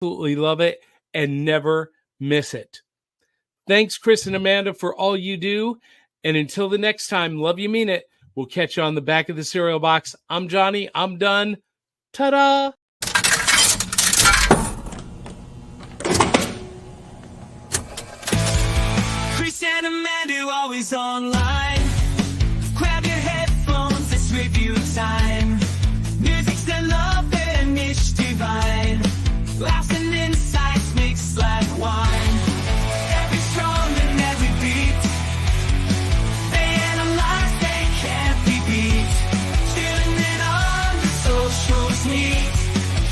absolutely love it and never miss it. Thanks, Chris and Amanda, for all you do. And until the next time, love you, mean it. We'll catch you on the back of the cereal box. I'm Johnny. I'm done. Ta-da! Chris and Amanda always online. Grab your headphones, let's review time. Music's their love and niche divine. Laughs and insights mixed like wine. Every strong and every beat. They analyze, they can't be beat. Tuning in on the socials neat.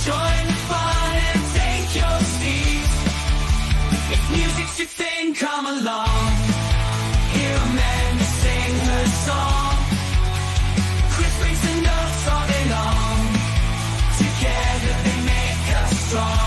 Join the fun and take your seat. If music's your thing, come along. Hear Amanda sing her song. Chris brings the notes all day long. Together they make us strong.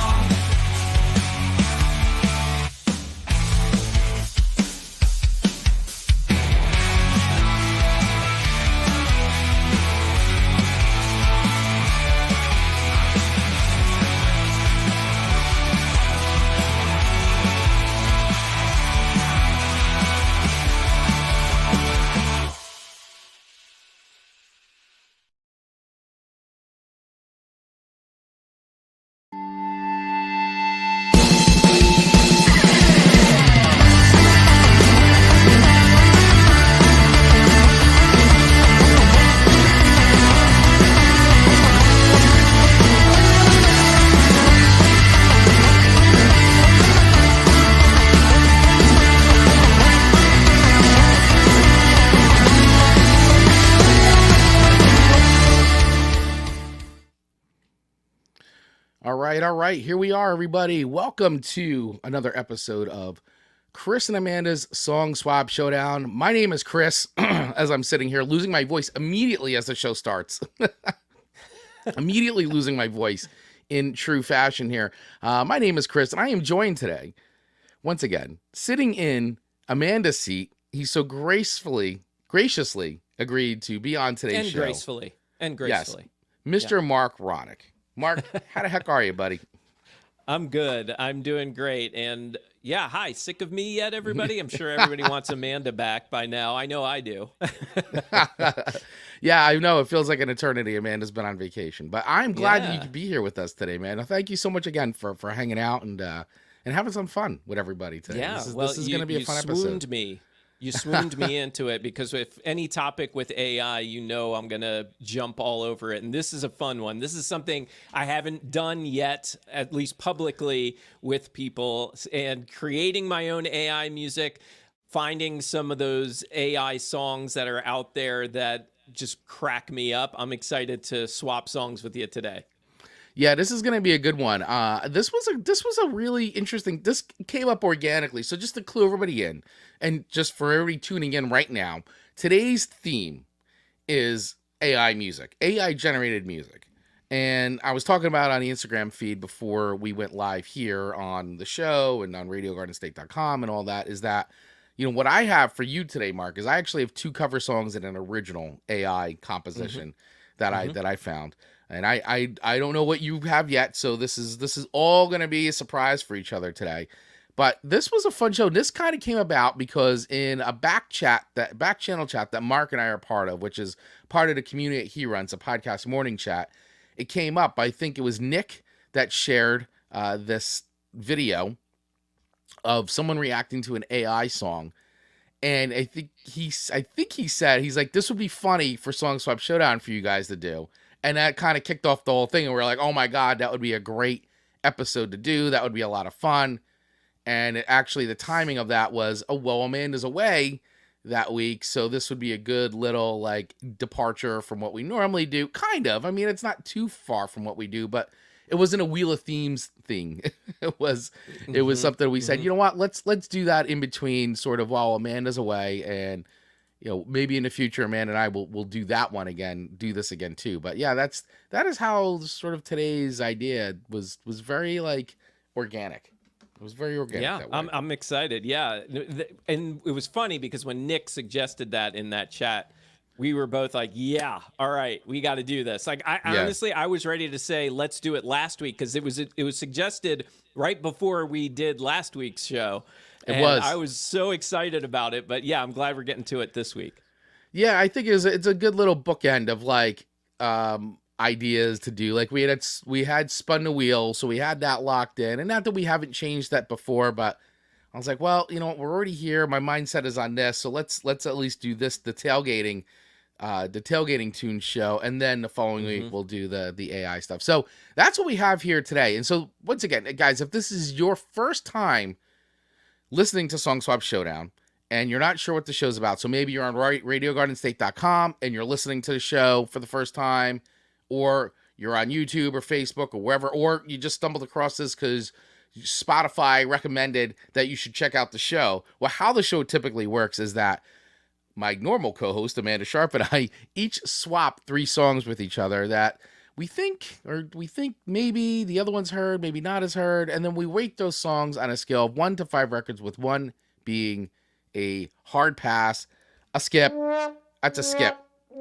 All right. Here we are, everybody. Welcome to another episode of Chris and Amanda's Song Swap Showdown. My name is Chris, as I'm sitting here losing my voice immediately as the show starts. Immediately losing my voice in true fashion here. My name is Chris, and I am joined today, once again, sitting in Amanda's seat. He's so graciously agreed to be on today's show. And gracefully. Yes, Mr. Marc Ronick. Mark, how the heck are you, buddy? I'm good. I'm doing great. And yeah, hi. Sick of me yet, everybody? I'm sure everybody wants Amanda back by now. I know I do. Yeah, I know. It feels like an eternity. Amanda's been on vacation. But I'm glad that you could be here with us today, man. Thank you so much again for hanging out and having some fun with everybody today. Yeah, this is going to be a fun episode. You swooned me into it, because if any topic with AI, you know I'm going to jump all over it. And this is a fun one. This is something I haven't done yet, at least publicly, with people. And creating my own AI music, finding some of those AI songs that are out there that just crack me up. I'm excited to swap songs with you today. Yeah, this is going to be a good one. This was a really interesting. This came up organically, so just to clue everybody in, and just for everybody tuning in right now, today's theme is AI music, AI generated music, and I was talking about it on the Instagram feed before we went live here on the show and on RadioGardenState.com and all that. Is that, you know, what I have for you today, Mark, is I actually have 2 cover songs and an original AI composition that I found. And I don't know what you have yet, so this is all going to be a surprise for each other today. But this was a fun show. This kind of came about because in a back channel chat that Mark and I are part of, which is part of the community he runs, a podcast morning chat, it came up. I think it was Nick that shared this video of someone reacting to an AI song. And I think he said, he's like, this would be funny for Song Swap Showdown for you guys to do. And that kind of kicked off the whole thing. And we're like, oh my God, that would be a great episode to do. That would be a lot of fun. And actually the timing of that was, oh, well, Amanda's away that week. So this would be a good little like departure from what we normally do. Kind of. I mean, it's not too far from what we do, but it wasn't a Wheel of Themes thing. It was something we said, you know what, let's do that in between, sort of while Amanda's away, and you know, maybe in the future Amanda and I will do that one again, do this again too. But yeah, that is how sort of today's idea was very like organic. It was very organic. Yeah, that way. I'm excited. Yeah, and it was funny because when Nick suggested that in that chat, we were both like, yeah, all right, we got to do this. Like, I honestly, I was ready to say, let's do it last week, because it was suggested right before we did last week's show. I was so excited about it, but yeah, I'm glad we're getting to it this week. Yeah, I think it's a good little bookend of like ideas to do. Like we had spun the wheel, so we had that locked in, and not that we haven't changed that before, but I was like, well, you know what, we're already here. My mindset is on this, so let's at least do this, the tailgating tune show, and then the following week we'll do the AI stuff. So that's what we have here today. And so once again, guys, if this is your first time listening to Song Swap Showdown and you're not sure what the show's about, so maybe you're on RadioGardenState.com and you're listening to the show for the first time, or you're on YouTube or Facebook or wherever, or you just stumbled across this because Spotify recommended that you should check out the show. Well, how the show typically works is that my normal co-host, Amanda Sharp, and I each swap 3 songs with each other that we think maybe the other one's heard, maybe not as heard, and then we rate those songs on a scale of 1 to 5 records, with 1 being a hard pass, a skip, that's a skip,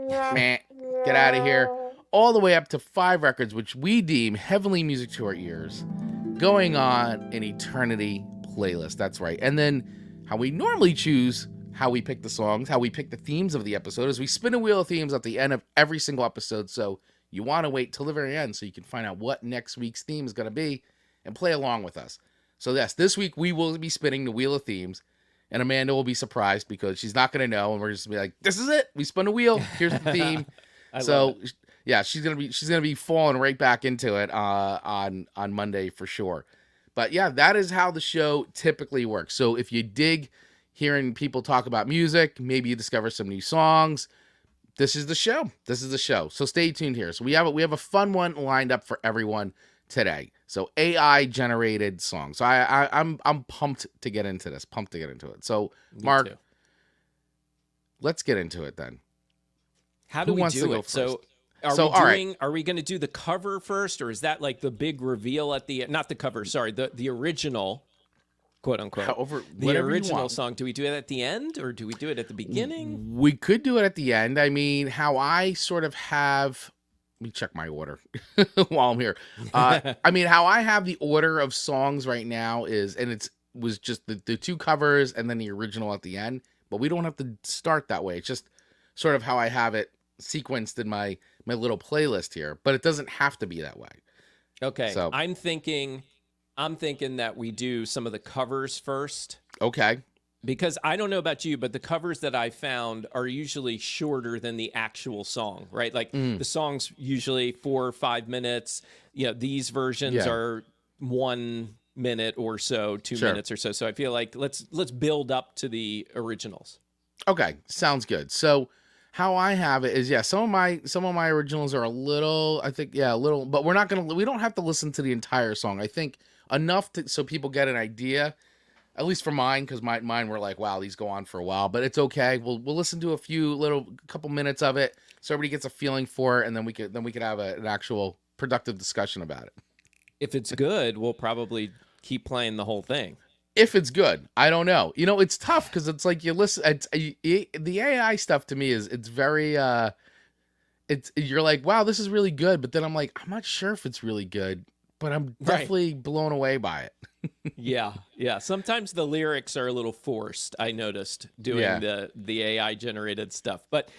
meh, get out of here, all the way up to 5 records, which we deem heavenly music to our ears, going on an eternity playlist. That's right. And then how we normally choose how we pick the songs, how we pick the themes of the episode, is we spin a wheel of themes at the end of every single episode. So you want to wait till the very end so you can find out what next week's theme is going to be and play along with us. So yes, this week we will be spinning the wheel of themes, and Amanda will be surprised because she's not going to know, and we're just going to be like, this is it. We spun a wheel. Here's the theme. So yeah, she's gonna be falling right back into it on Monday for sure. But yeah, that is how the show typically works. So if you dig hearing people talk about music, maybe you discover some new songs, this is the show. So stay tuned here. So we have a fun one lined up for everyone today. So AI generated songs. So I'm pumped to get into this. So Mark, let's get into it then. How do we do it? So are we going to do the cover first, or is that like the big reveal at the, not the cover, sorry, the original, quote unquote, the original song? Do we do it at the end, or do we do it at the beginning? We could do it at the end. I mean, how I sort of have, let me check my order while I'm here. I mean, how I have the order of songs right now is, and was just the 2 covers and then the original at the end, but we don't have to start that way. It's just sort of how I have it sequenced in my little playlist here, but it doesn't have to be that way. Okay. So I'm thinking that we do some of the covers first. Okay. Because I don't know about you, but the covers that I found are usually shorter than the actual song, right? Like the song's usually 4 or 5 minutes. You know, these versions are 1 minute or so, 2 minutes or so. So I feel like let's build up to the originals. Okay, sounds good. So how I have it is, some of my originals are a little, but we don't have to listen to the entire song. I think enough so people get an idea, at least for mine, because mine were like, wow, these go on for a while, but it's okay. We'll listen to a couple minutes of it so everybody gets a feeling for it, and then we could have an actual productive discussion about it. If it's good, we'll probably keep playing the whole thing. If it's good, I don't know. You know, it's tough because it's like you listen. The AI stuff to me it's very. You're like, wow, this is really good, but then I'm like, I'm not sure if it's really good, but I'm definitely blown away by it. Yeah. Sometimes the lyrics are a little forced. I noticed doing the AI generated stuff, but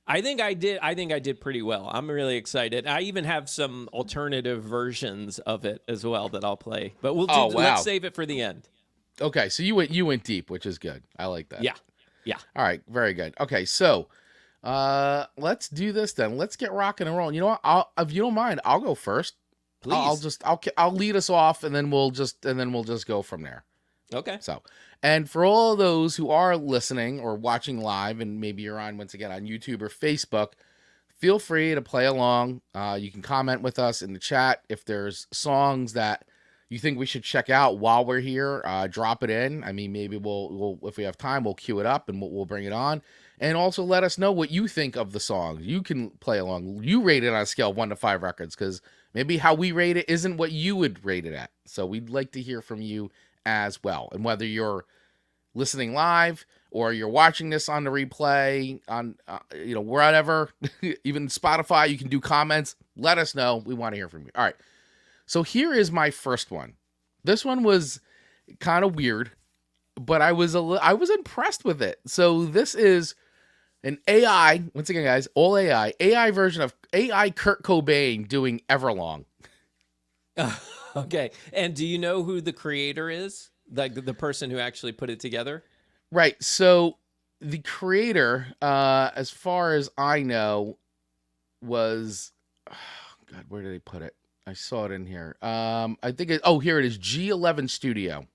I think I did pretty well. I'm really excited. I even have some alternative versions of it as well that I'll play, but let's save it for the end. Okay, so you went deep, which is good. I like that. Yeah. All right, very good. Okay, so let's do this then. Let's get rocking and rolling. You know what? If you don't mind, I'll go first. Please. I'll lead us off, and then we'll just go from there. Okay. So, and for all those who are listening or watching live, and maybe you're on once again on YouTube or Facebook, feel free to play along. You can comment with us in the chat if there's songs that you think we should check out while we're here. Drop it in. I mean, maybe we'll if we have time, we'll queue it up and we'll bring it on. And also let us know what you think of the song. You can play along. You rate it on a scale of 1 to 5 records, because maybe how we rate it isn't what you would rate it at. So we'd like to hear from you as well. And whether you're listening live, or you're watching this on the replay on, wherever, even Spotify, you can do comments. Let us know. We want to hear from you. All right. So here is my first one. This one was kind of weird, but I was impressed with it. So this is an AI, once again, guys, all AI version of AI Kurt Cobain doing Everlong. Okay. And do you know who the creator is? Like the person who actually put it together? Right. So the creator, as far as I know, was, God, where did they put it? I saw it in here. I think here it is. G11 Studio.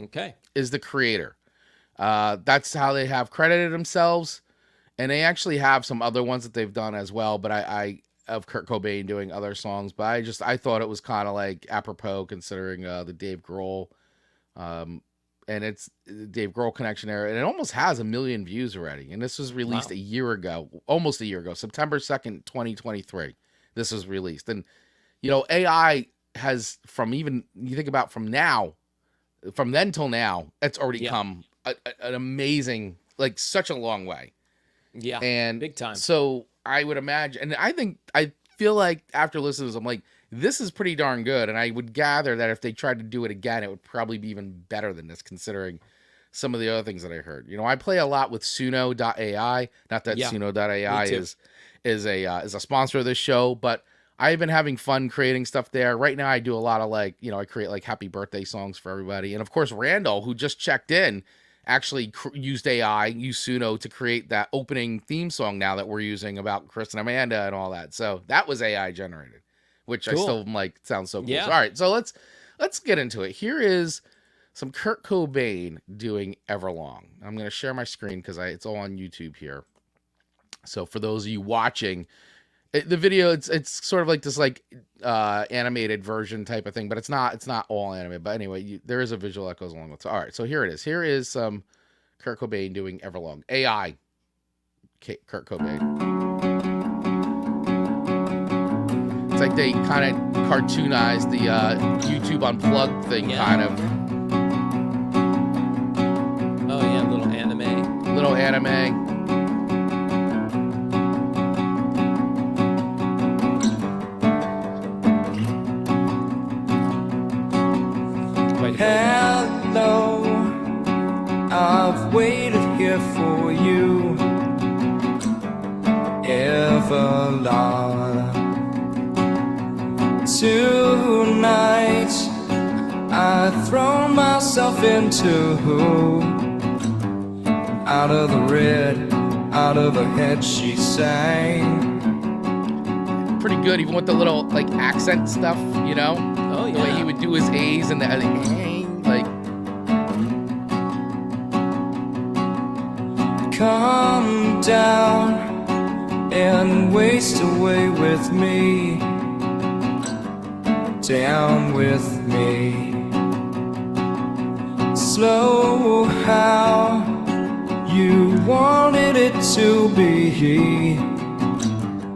Okay. Is the creator. That's how they have credited themselves. And they actually have some other ones that they've done as well, but I of Kurt Cobain doing other songs, but I thought it was kind of like apropos considering the Dave Grohl, and it's Dave Grohl connection there, and it almost has 1 million views already. And this was released a year ago, almost a year ago, September 2nd, 2023. This was released. And, AI has you think about from then till now, it's already come an amazing, like such a long way. Yeah. And big time. So I would imagine, and I feel like after listening to this, I'm like, this is pretty darn good. And I would gather that if they tried to do it again, it would probably be even better than this, considering some of the other things that I heard. I play a lot with Suno.ai. Not that Suno.ai is a sponsor of this show, but I've been having fun creating stuff there. Right now, I do a lot of I create like happy birthday songs for everybody. And of course, Randall, who just checked in, actually used Suno to create that opening theme song now that we're using about Chris and Amanda and all that. So that was AI generated, which I still am like, sounds so cool. Yeah. So, all right, so let's get into it. Here is some Kurt Cobain doing Everlong. I'm going to share my screen because it's all on YouTube here. So for those of you watching the video, it's sort of like this animated version type of thing, but it's not all animated. But anyway, there is a visual that goes along with it. All right, so here it is. Here is some Kurt Cobain doing Everlong. AI Kurt Cobain. It's like they kind of cartoonized the YouTube Unplugged thing, kind of. Oh yeah, little anime. Hello, I've waited here for you ever long. Tonight, I've thrown myself into out of the red, out of her head she sang. Pretty good, even with the little accent stuff, Oh yeah. The way he would do his A's and the Come down and waste away with me, down with me. Slow how you wanted it to be.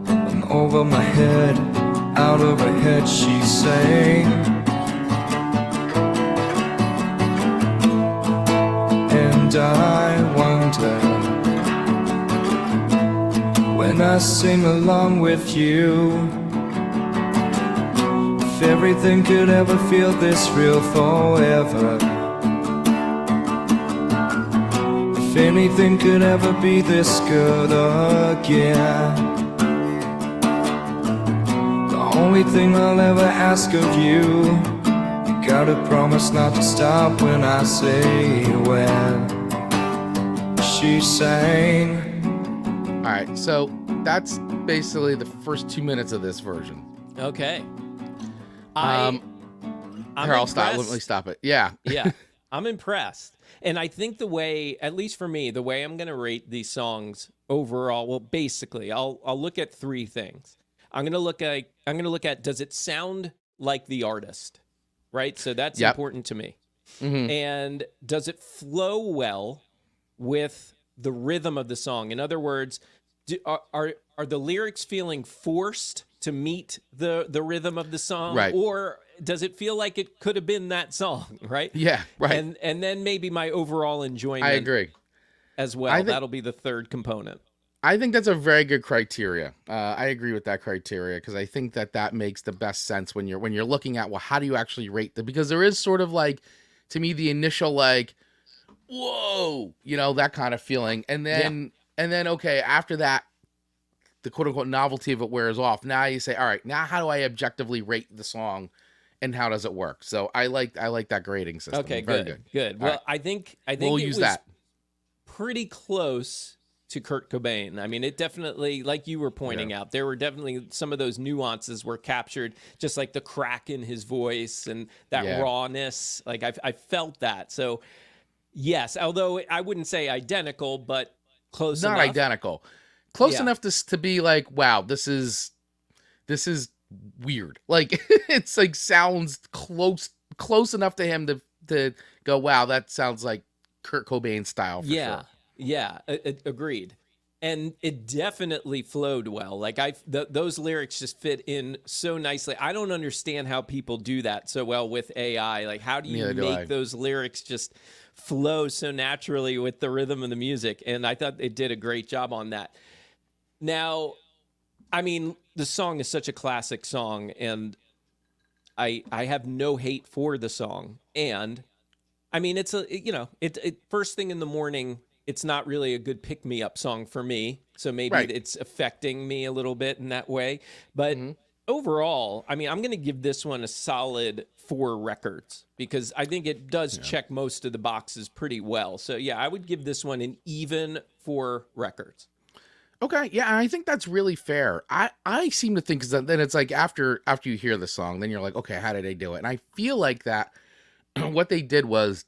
And over my head, out of her head she sang. And I wonder, when I sing along with you, if everything could ever feel this real forever. If anything could ever be this good again. The only thing I'll ever ask of you, you gotta promise not to stop when I say when. She sang. All right, so that's basically the first 2 minutes of this version. Okay. Here, I'll stop. Let me stop it. Yeah. Yeah. I'm impressed. And I think the way, at least for me, the way I'm going to rate these songs overall, well, basically, I'll look at 3 things. I'm going to look at does it sound like the artist? Right? So that's important to me. Mm-hmm. And does it flow well with the rhythm of the song? In other words, are the lyrics feeling forced to meet the rhythm of the song? Right. Or does it feel like it could have been that song, right? Yeah, right. And then maybe my overall enjoyment I agree. as well. That'll be the third component. I think that's a very good criteria. I agree with that criteria because I think that makes the best sense when you're looking at, well, how do you actually rate them? Because there is sort of like, to me, the initial like, whoa, that kind of feeling, and then okay, after that, the quote unquote novelty of it wears off. Now you say, all right, now how do I objectively rate the song, and how does it work? So I like that grading system. Okay, Very good. Well, right. I think we'll it use was that. Pretty close to Kurt Cobain. I mean, it definitely, like you were pointing out, there were definitely some of those nuances were captured, just like the crack in his voice and that rawness. Like I felt that. So yes, although I wouldn't say identical, but close enough. Not identical. Close enough to be like, wow, this is weird. Like it's like sounds close enough to him to go, wow, that sounds like Kurt Cobain style for sure. Yeah, agreed. And it definitely flowed well. Like those lyrics just fit in so nicely. I don't understand how people do that so well with AI. Like, how do you make those lyrics just flow so naturally with the rhythm of the music? And I thought they did a great job on that. Now, I mean, the song is such a classic song, and I have no hate for the song. And I mean, it's first thing in the morning. It's not really a good pick-me-up song for me, so maybe it's affecting me a little bit in that way. But overall, I mean, I'm going to give this one a solid 4 records because I think it does check most of the boxes pretty well. So, yeah, I would give this one an even 4 records. Okay, yeah, and I think that's really fair. I seem to think that then it's like after you hear the song, then you're like, okay, how did they do it? And I feel like that what they did was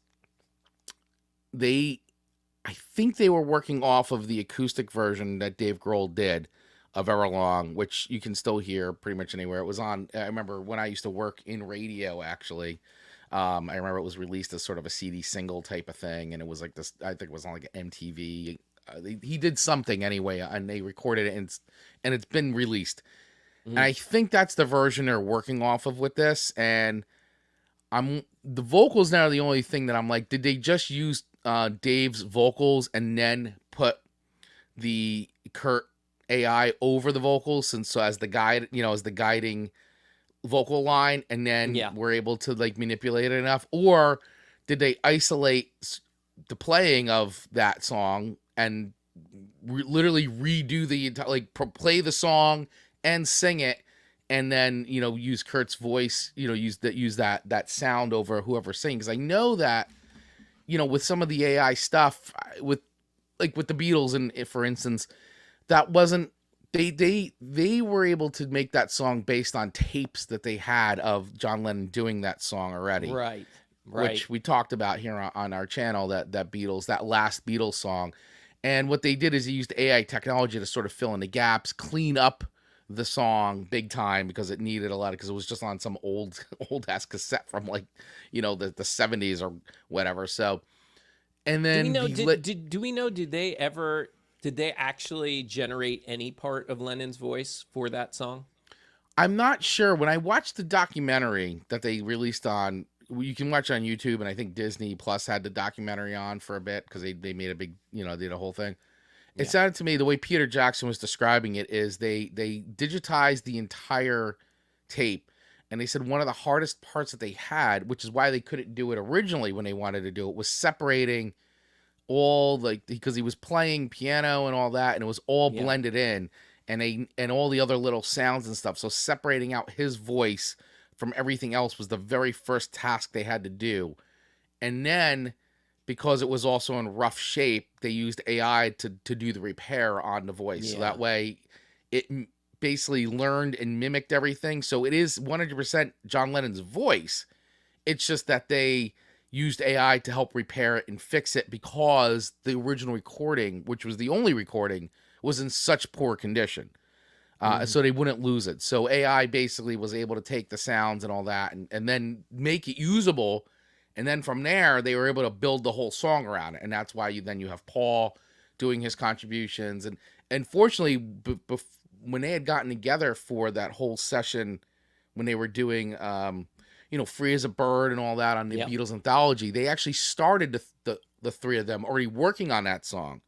I think they were working off of the acoustic version that Dave Grohl did of Everlong, which you can still hear pretty much anywhere. It was on, I remember when I used to work in radio, actually. I remember it was released as sort of a CD single type of thing, and it was like this, I think it was on like MTV. He did something anyway, and they recorded it, and it's been released. And I think that's the version they're working off of with this, and the vocals now are the only thing that I'm like, did they just use Dave's vocals and then put the Kurt AI over the vocals as the guide, as the guiding vocal line, and then we're able to like manipulate it enough? Or did they isolate the playing of that song and literally redo the entire, play the song and sing it, and then use Kurt's voice, use that sound over whoever sings? I know that with some of the AI stuff, with the Beatles, and for instance, that wasn't, they were able to make that song based on tapes that they had of John Lennon doing that song already. Right. Which we talked about here on our channel, that last Beatles song. And what they did is they used AI technology to sort of fill in the gaps, clean up the song big time, because it needed a lot because it was just on some old ass cassette from the 70s or whatever. So, and then do we know did they actually generate any part of Lennon's voice for that song? I'm not sure. When I watched the documentary that they released on, you can watch on YouTube, and I think Disney Plus had the documentary on for a bit because they made a big, did a whole thing. It sounded to me, the way Peter Jackson was describing it, is they digitized the entire tape, and they said one of the hardest parts that they had, which is why they couldn't do it originally when they wanted to do it, was separating all, because he was playing piano and all that, and it was all blended in, and all the other little sounds and stuff. So separating out his voice from everything else was the very first task they had to do. And then, because it was also in rough shape, they used AI to do the repair on the voice. So that way it basically learned and mimicked everything. So it is 100% John Lennon's voice. It's just that they used AI to help repair it and fix it, because the original recording, which was the only recording, was in such poor condition. So they wouldn't lose it. So AI basically was able to take the sounds and all that and then make it usable. And then from there, they were able to build the whole song around it. And that's why you have Paul doing his contributions. And fortunately, when they had gotten together for that whole session, when they were doing, Free as a Bird and all that on the Yep. Beatles anthology. They actually started the three of them already working on that song,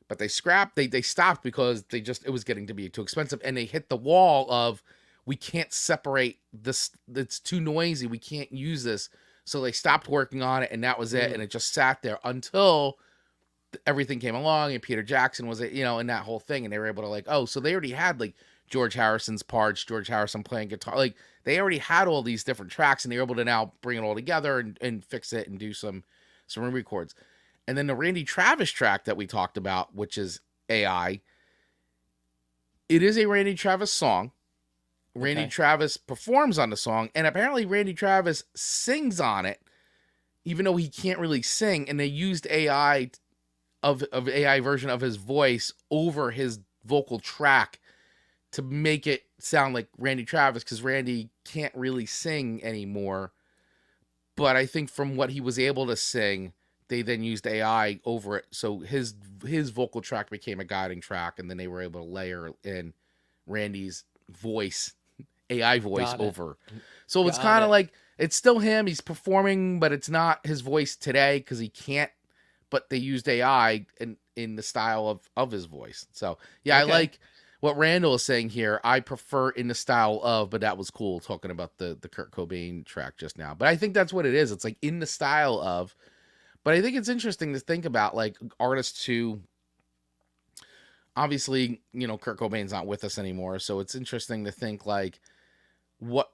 but they scrapped. They stopped because it was getting to be too expensive, and they hit the wall of, we can't separate this. It's too noisy. We can't use this. So they stopped working on it, and that was it. And it just sat there until everything came along, and Peter Jackson was, and that whole thing, and they were able to so they already had like George Harrison's parts, George Harrison playing guitar, like they already had all these different tracks, and they were able to now bring it all together and fix it and do some re-records. And then the Randy Travis track that we talked about, which is AI, it is a Randy Travis song. Randy Travis performs on the song, and apparently Randy Travis sings on it, even though he can't really sing. And they used AI of AI version of his voice over his vocal track to make it sound like Randy Travis, because Randy can't really sing anymore. But I think from what he was able to sing, they then used AI over it, so his vocal track became a guiding track, and then they were able to layer in Randy's voice, AI voice over. So it's kind of like, it's still him, he's performing, but it's not his voice today because he can't, but they used AI in the style of his voice. So yeah, I like what Randall is saying here. I prefer in the style of, but that was cool talking about the Kurt Cobain track just now. But I think that's what it is. It's like in the style of, but I think it's interesting to think about like artists who, obviously, Kurt Cobain's not with us anymore. So it's interesting to think like, what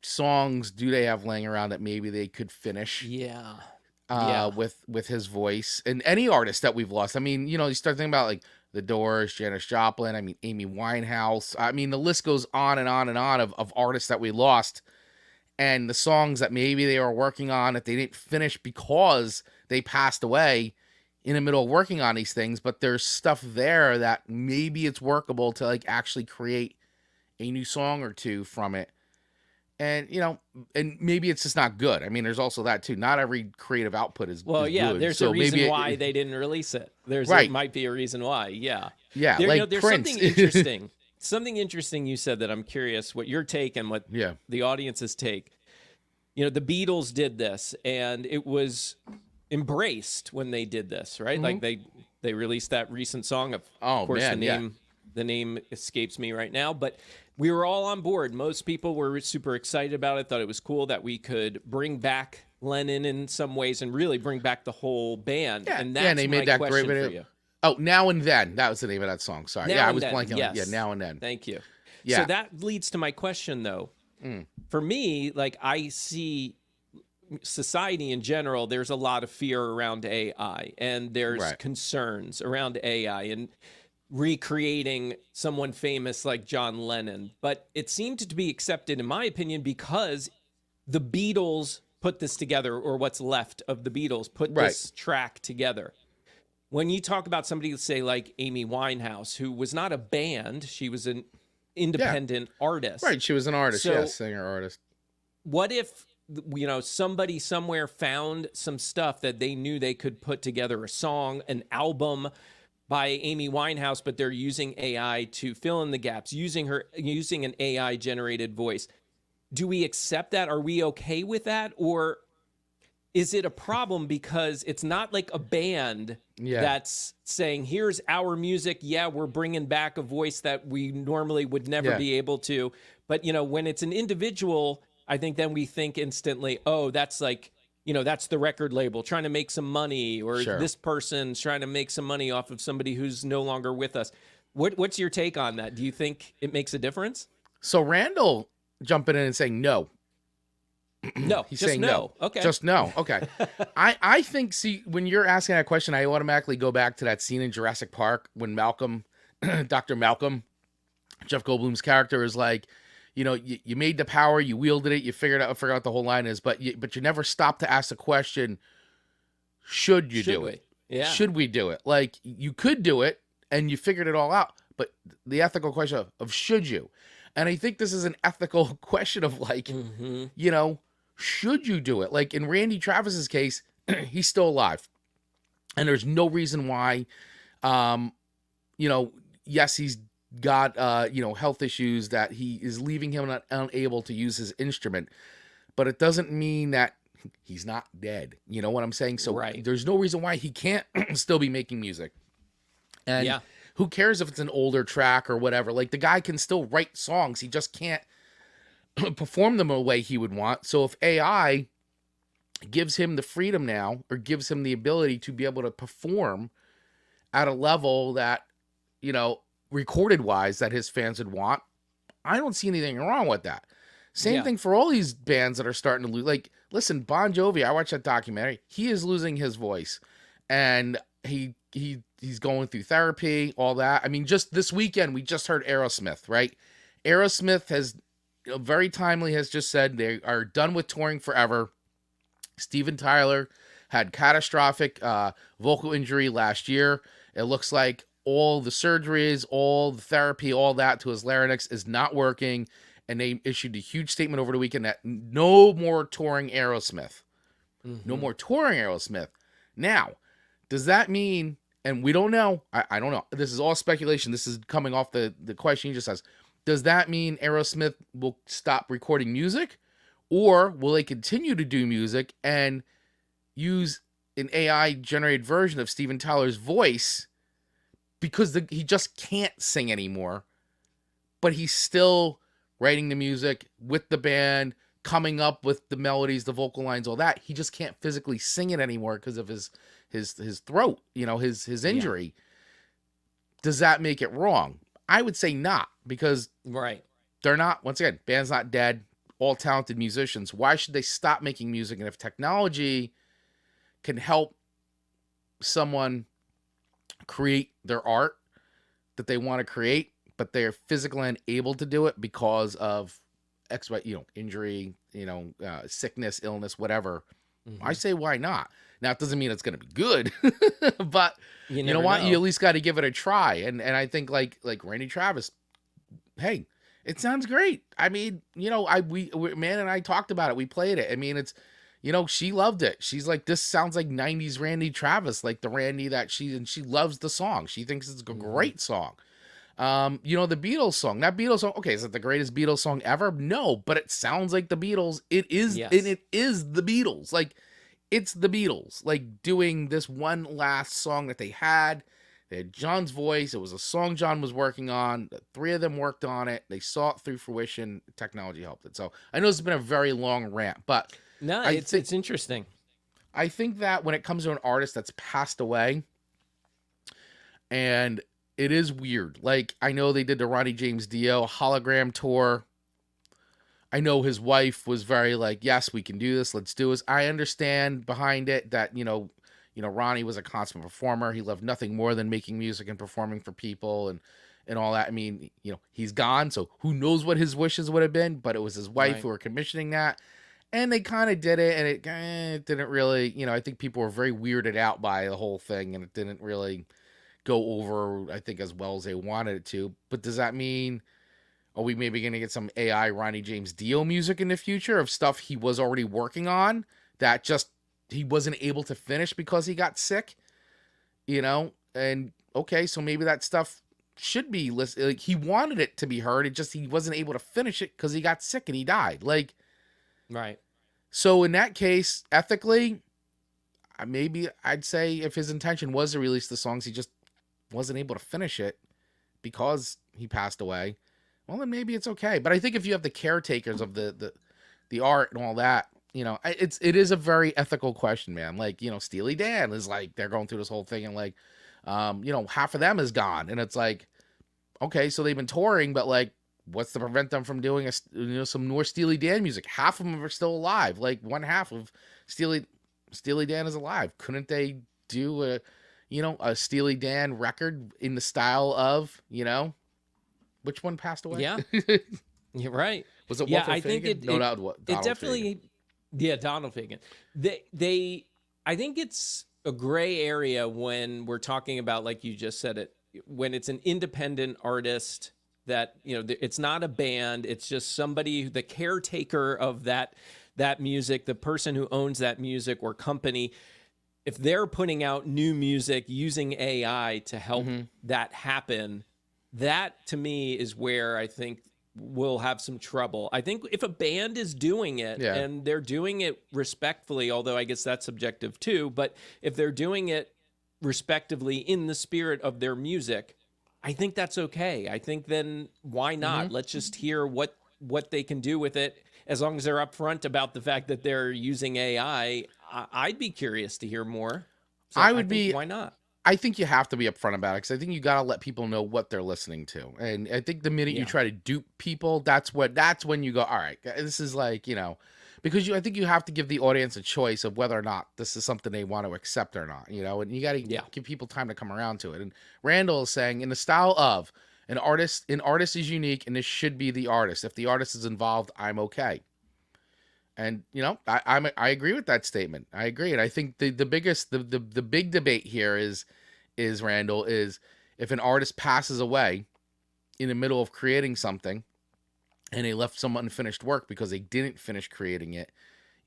songs do they have laying around that maybe they could finish? With his voice, and any artist that we've lost. I mean, you start thinking about like The Doors, Janis Joplin, I mean, Amy Winehouse. I mean, the list goes on and on and on of artists that we lost, and the songs that maybe they were working on that they didn't finish because they passed away in the middle of working on these things. But there's stuff there that maybe it's workable to like actually create a new song or two from it. And, and maybe it's just not good. I mean, there's also that too. Not every creative output is good. There's a reason why they didn't release it. There might be a reason why. Yeah. Like there's Prince. Something interesting. Something interesting you said that I'm curious what your take and what the audience's take. The Beatles did this, and it was embraced when they did this, right? Mm-hmm. Like they released that recent song. Of course, the name escapes me right now, but we were all on board. Most people were super excited about it, thought it was cool that we could bring back Lennon in some ways and really bring back the whole band. Yeah, and that's and they made that great video. video. Oh, Now and Then. That was the name of that song. Sorry. Now I was Then, blanking on it. yes. Yeah, Now and Then. Thank you. Yeah. So that leads to my question, though. For me, like I see society in general, there's a lot of fear around AI, and there's concerns around AI and recreating someone famous like John Lennon. But it seemed to be accepted, in my opinion, because the Beatles put this together, or what's left of the Beatles put this track together. When you talk about somebody, say like Amy Winehouse, who was not a band, she was an independent artist. Right, she was an artist, So, singer, artist. What if somebody somewhere found some stuff that they knew they could put together a song, an album by Amy Winehouse, but they're using AI to fill in the gaps, using an AI generated voice? Do we accept that? Are we okay with that? Or is it a problem because it's not like a band that's saying, here's our music. Yeah, we're bringing back a voice that we normally would never be able to. But, when it's an individual, I think then we think instantly, oh, that's like, that's the record label trying to make some money, or this person's trying to make some money off of somebody who's no longer with us. What's your take on that? Do you think it makes a difference? So Randall jumping in and saying no. No, he's just saying no. Okay. Just no. Okay. I think, see, when you're asking that question, I automatically go back to that scene in Jurassic Park when Malcolm, Dr. Malcolm, Jeff Goldblum's character, is like, you made the power, you wielded it, you figured out what the whole line is, but you never stopped to ask the question, should you do it? Yeah. Should we do it? Like, you could do it and you figured it all out, but the ethical question of should you? And I think this is an ethical question of like, should you do it? Like in Randy Travis's case, he's still alive. And there's no reason why, yes, he's got, health issues that he is leaving him unable to use his instrument. but it doesn't mean that he's not dead. You know what I'm saying? So Right. there's no reason why he can't still be making music. And Yeah. who cares if it's an older track or whatever? Like, the guy can still write songs. He just can't perform them the way he would want. So if AI gives him the freedom now, or gives him the ability to be able to perform at a level that, you know, recorded wise, that his fans would want, I don't see anything wrong with that. Same Yeah. thing for all these bands that are starting to lose. Like, listen, Bon Jovi, I watched that documentary. He is losing his voice, and he's going through therapy, all that. I mean, just this weekend, we just heard Aerosmith, right? Aerosmith has, you know, very timely, has just said they are done with touring forever. Steven Tyler had catastrophic vocal injury last year. It looks like all the surgeries, all the therapy, all that to his larynx is not working. And they issued a huge statement over the weekend that no more touring Aerosmith. No more touring Aerosmith. Now, does that mean, and we don't know, I don't know. This is all speculation. This is coming off the question you just asked. Does that mean Aerosmith will stop recording music? Or will they continue to do music and use an AI-generated version of Steven Tyler's voice because he just can't sing anymore, but he's still writing the music with the band, coming up with the melodies, the vocal lines, all that. He just can't physically sing it anymore because of his throat, you know, his injury. Yeah. Does that make it wrong? I would say not, because Right. they're not, once again, band's not dead, all talented musicians. Why should they stop making music? And if technology can help someone create their art that they want to create, but they're physically unable to do it because of injury, sickness, illness, whatever, I say, why not? Now, it doesn't mean it's going to be good, but you know what? You at least got to give it a try. And I think like Randy Travis, hey, it sounds great. I mean, Man and I talked about it. We played it. I mean, it's, she loved it. She's like, this sounds like 90s Randy Travis, like the Randy that she loves the song. She thinks it's a great song. The Beatles song, that Beatles song. Okay, is it the greatest Beatles song ever? No, but it sounds like the Beatles. It is, yes. And it is the Beatles. Like, it's the Beatles, like, doing this one last song that they had. They had John's voice. It was a song John was working on. The three of them worked on it. They saw it through fruition. Technology helped it. So I know it's been a very long rant, but no, it's interesting. I think that when it comes to an artist that's passed away, and it is weird. Like, I know they did the Ronnie James Dio hologram tour. I know his wife was very like, yes, we can do this. Let's do this. I understand behind it that, Ronnie was a consummate performer. He loved nothing more than making music and performing for people and all that. I mean, he's gone, so who knows what his wishes would have been, but it was his wife who were commissioning that. And they kind of did it, and it didn't really, I think people were very weirded out by the whole thing, and it didn't really go over, I think, as well as they wanted it to. But does that mean, are we maybe going to get some AI Ronnie James Dio music in the future of stuff he was already working on that just he wasn't able to finish because he got sick? And okay, so maybe that stuff should be listed. Like, he wanted it to be heard. It just, he wasn't able to finish it because he got sick and he died. Like, right. So in that case, ethically, maybe I'd say if his intention was to release the songs, he just wasn't able to finish it because he passed away. Well, then maybe it's okay. But I think if you have the caretakers of the art and all that, it is a very ethical question, man. Like, Steely Dan is like, they're going through this whole thing and like, half of them is gone. And it's like, okay, so they've been touring, but like, what's to prevent them from doing some more Steely Dan music? Half of them are still alive. Like, one half of Steely Dan is alive. Couldn't they do a Steely Dan record in the style of, which one passed away? Yeah, you're right. Was it yeah, Walter I Fagan? think Donald it definitely, Fagan. Yeah, Donald Fagan. I think it's a gray area when we're talking about, like you just said it, when it's an independent artist that, it's not a band, it's just somebody, the caretaker of that music, the person who owns that music or company. If they're putting out new music using AI to help that happen, that to me is where I think will have some trouble. I think if a band is doing it and they're doing it respectfully, although I guess that's subjective too, but if they're doing it respectively in the spirit of their music, I think that's okay. I think then why not? Let's just hear what they can do with it. As long as they're upfront about the fact that they're using AI, I'd be curious to hear more. So I would be. Why not? I think you have to be upfront about it because I think you got to let people know what they're listening to. And I think the minute you try to dupe people, that's when you go, all right, this is like, because I think you have to give the audience a choice of whether or not this is something they want to accept or not, and you got to give people time to come around to it. And Randall is saying in the style of an artist is unique and this should be the artist. If the artist is involved, I'm okay. And, I agree with that statement. I agree. And I think the big debate here is Randall, is if an artist passes away in the middle of creating something and they left some unfinished work because they didn't finish creating it,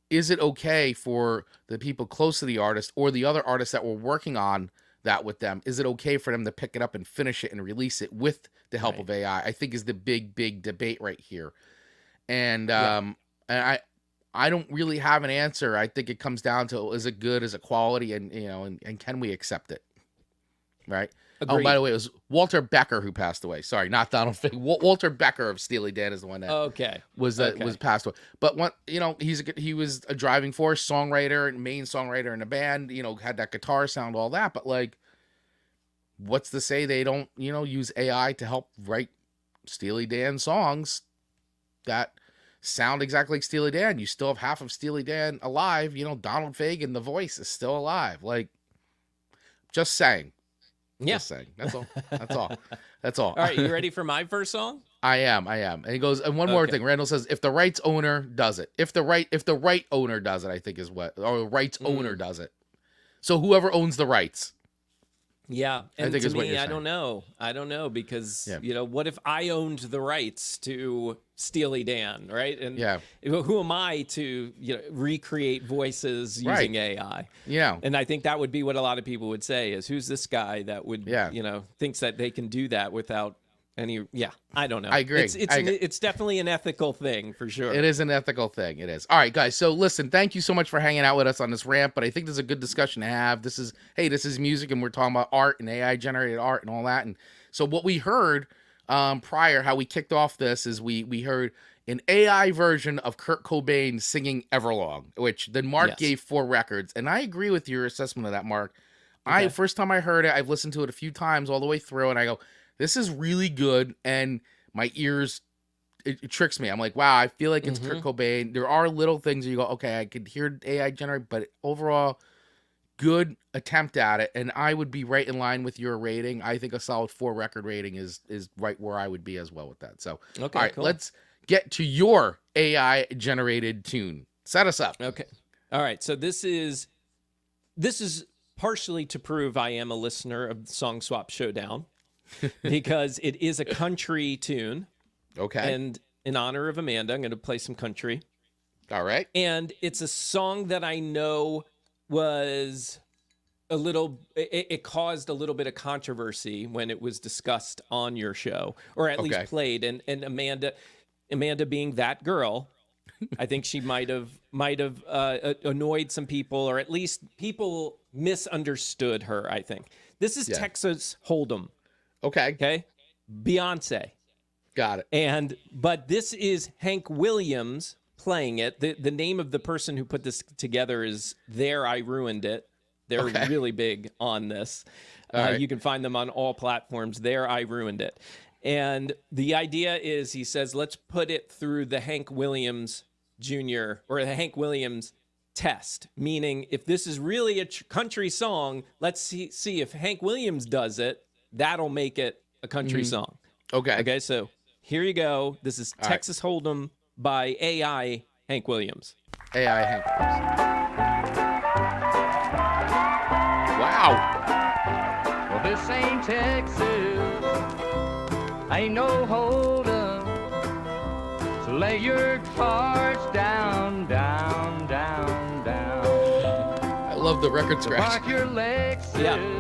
is it okay for the people close to the artist or the other artists that were working on that with them? Is it okay for them to pick it up and finish it and release it with the help of AI? I think is the big debate right here. And, and I don't really have an answer. I think it comes down to, is it good? Is it quality? And, and can we accept it? Right. Agreed. Oh, by the way, it was Walter Becker who passed away. Sorry, not Donald Fig. Walter Becker of Steely Dan is the one that was passed away. But he was a driving force, songwriter and main songwriter in the band. Had that guitar sound, all that. But like, what's to say they don't use AI to help write Steely Dan songs that sound exactly like Steely Dan? You still have half of Steely Dan alive. Donald Fagen, the voice, is still alive. Like, just saying. Yeah. Just saying. That's all. That's all. That's all. All right, you ready for my first song? I am. And he goes, and one more thing. Randall says, if the rights owner does it. If the right owner does it, I think is what, or the rights owner does it. So whoever owns the rights. Yeah, and I think to is what me, you're I saying. don't know because what if I owned the rights to Steely Dan, right? And who am I to recreate voices using AI? Yeah, and I think that would be what a lot of people would say is, who's this guy that would thinks that they can do that without any? Yeah, I don't know. I agree. It's definitely an ethical thing for sure. It is an ethical thing. It is. All right, guys. So listen, thank you so much for hanging out with us on this rant. But I think this is a good discussion to have. This is music, and we're talking about art and AI generated art and all that. And so what we heard prior, how we kicked off this, is we heard an AI version of Kurt Cobain singing Everlong, which then Mark gave 4 records. And I agree with your assessment of that, Mark. Okay. First time I heard it, I've listened to it a few times all the way through, and I go, this is really good, and my ears, it tricks me. I'm like, wow, I feel like it's Kurt Cobain. There are little things you go, okay, I could hear AI generate, but overall, good attempt at it, and I would be right in line with your rating. I think a solid 4 record rating is right where I would be as well with that. So, all right, cool. Let's get to your AI generated tune. Set us up. Okay. All right, so this is partially to prove I am a listener of Song Swap Showdown. Because it is a country tune. Okay. And in honor of Amanda, I'm going to play some country. All right. And it's a song that I know was it caused a little bit of controversy when it was discussed on your show, or at least played. And Amanda being that girl, I think she might have annoyed some people, or at least people misunderstood her, I think. This is Texas Hold'em. Okay. Beyonce. Got it. But this is Hank Williams playing it. The name of the person who put this together is There I Ruined It. They're really big on this. Right. You can find them on all platforms. There I Ruined It. And the idea is, he says, let's put it through the Hank Williams Jr. or the Hank Williams test. Meaning, if this is really a country song, let's see if Hank Williams does it. That'll make it a country song. Okay, so here you go. This is Texas Hold'em by AI Hank Williams. AI Hank Williams. Wow. Well, this ain't Texas. Ain't no Hold'em. So lay your cards down, down, down, down. I love the record scratch. Park your Lexus. Yeah.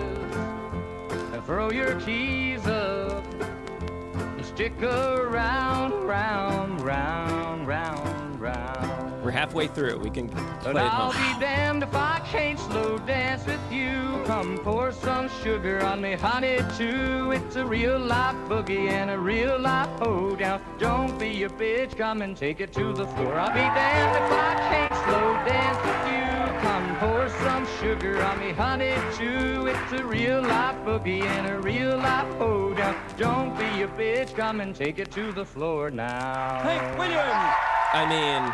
Throw your keys up and stick around, round, round, round, round. We're halfway through. We can play But it I'll home. be damned if I can't slow dance with you. Come pour some sugar on me, honey, too. It's a real life boogie and a real life hoedown. Don't be a bitch, come and take it to the floor. I'll be damned if I can't slow dance with you. Come pour some sugar on me, honey, too. It's a real life boogie and a real life hoedown. Don't be a bitch, come and take it to the floor now. Hank Williams. I mean,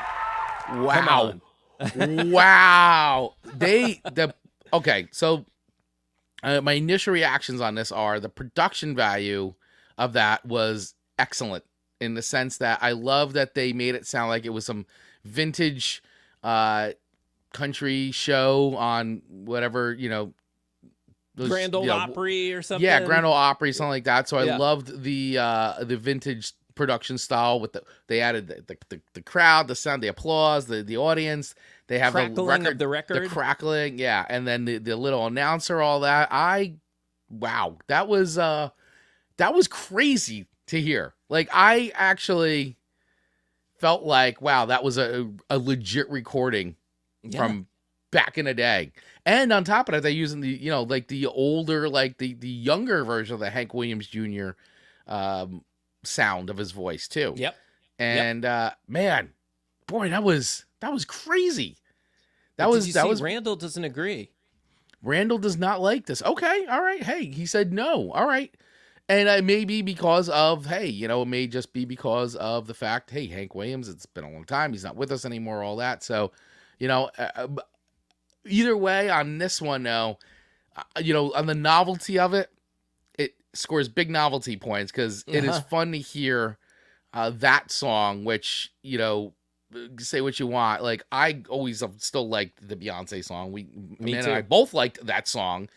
Wow. Wow. Okay, so my initial reactions on this are the production value of that was excellent in the sense that I love that they made it sound like it was some vintage country show on whatever, those, Grand Ole Opry or something. Yeah, Grand Ole Opry, something like that. So I Yeah. loved the vintage production style with they added the crowd, the sound, the applause, the audience. They have Crackling of the record. the crackling, yeah, and then the little announcer, all that. Wow, that was crazy to hear. Like I actually felt like, wow, that was a legit recording from back in the day. And on top of that, they're using the like the older, like the younger version of the Hank Williams Jr. Sound of his voice too. Yep. And man, boy, that was crazy. Did you see Randall doesn't agree. Randall does not like this. Okay, all right. Hey, he said no. All right. And it may be because of, it may just be because of the fact, hey, Hank Williams, it's been a long time. He's not with us anymore, all that. So, either way on this one, though, on the novelty of it, it scores big novelty points because it is fun to hear that song, which, say what you want. Like, I always have still liked the Beyonce song. Me Man too. and I both liked that song,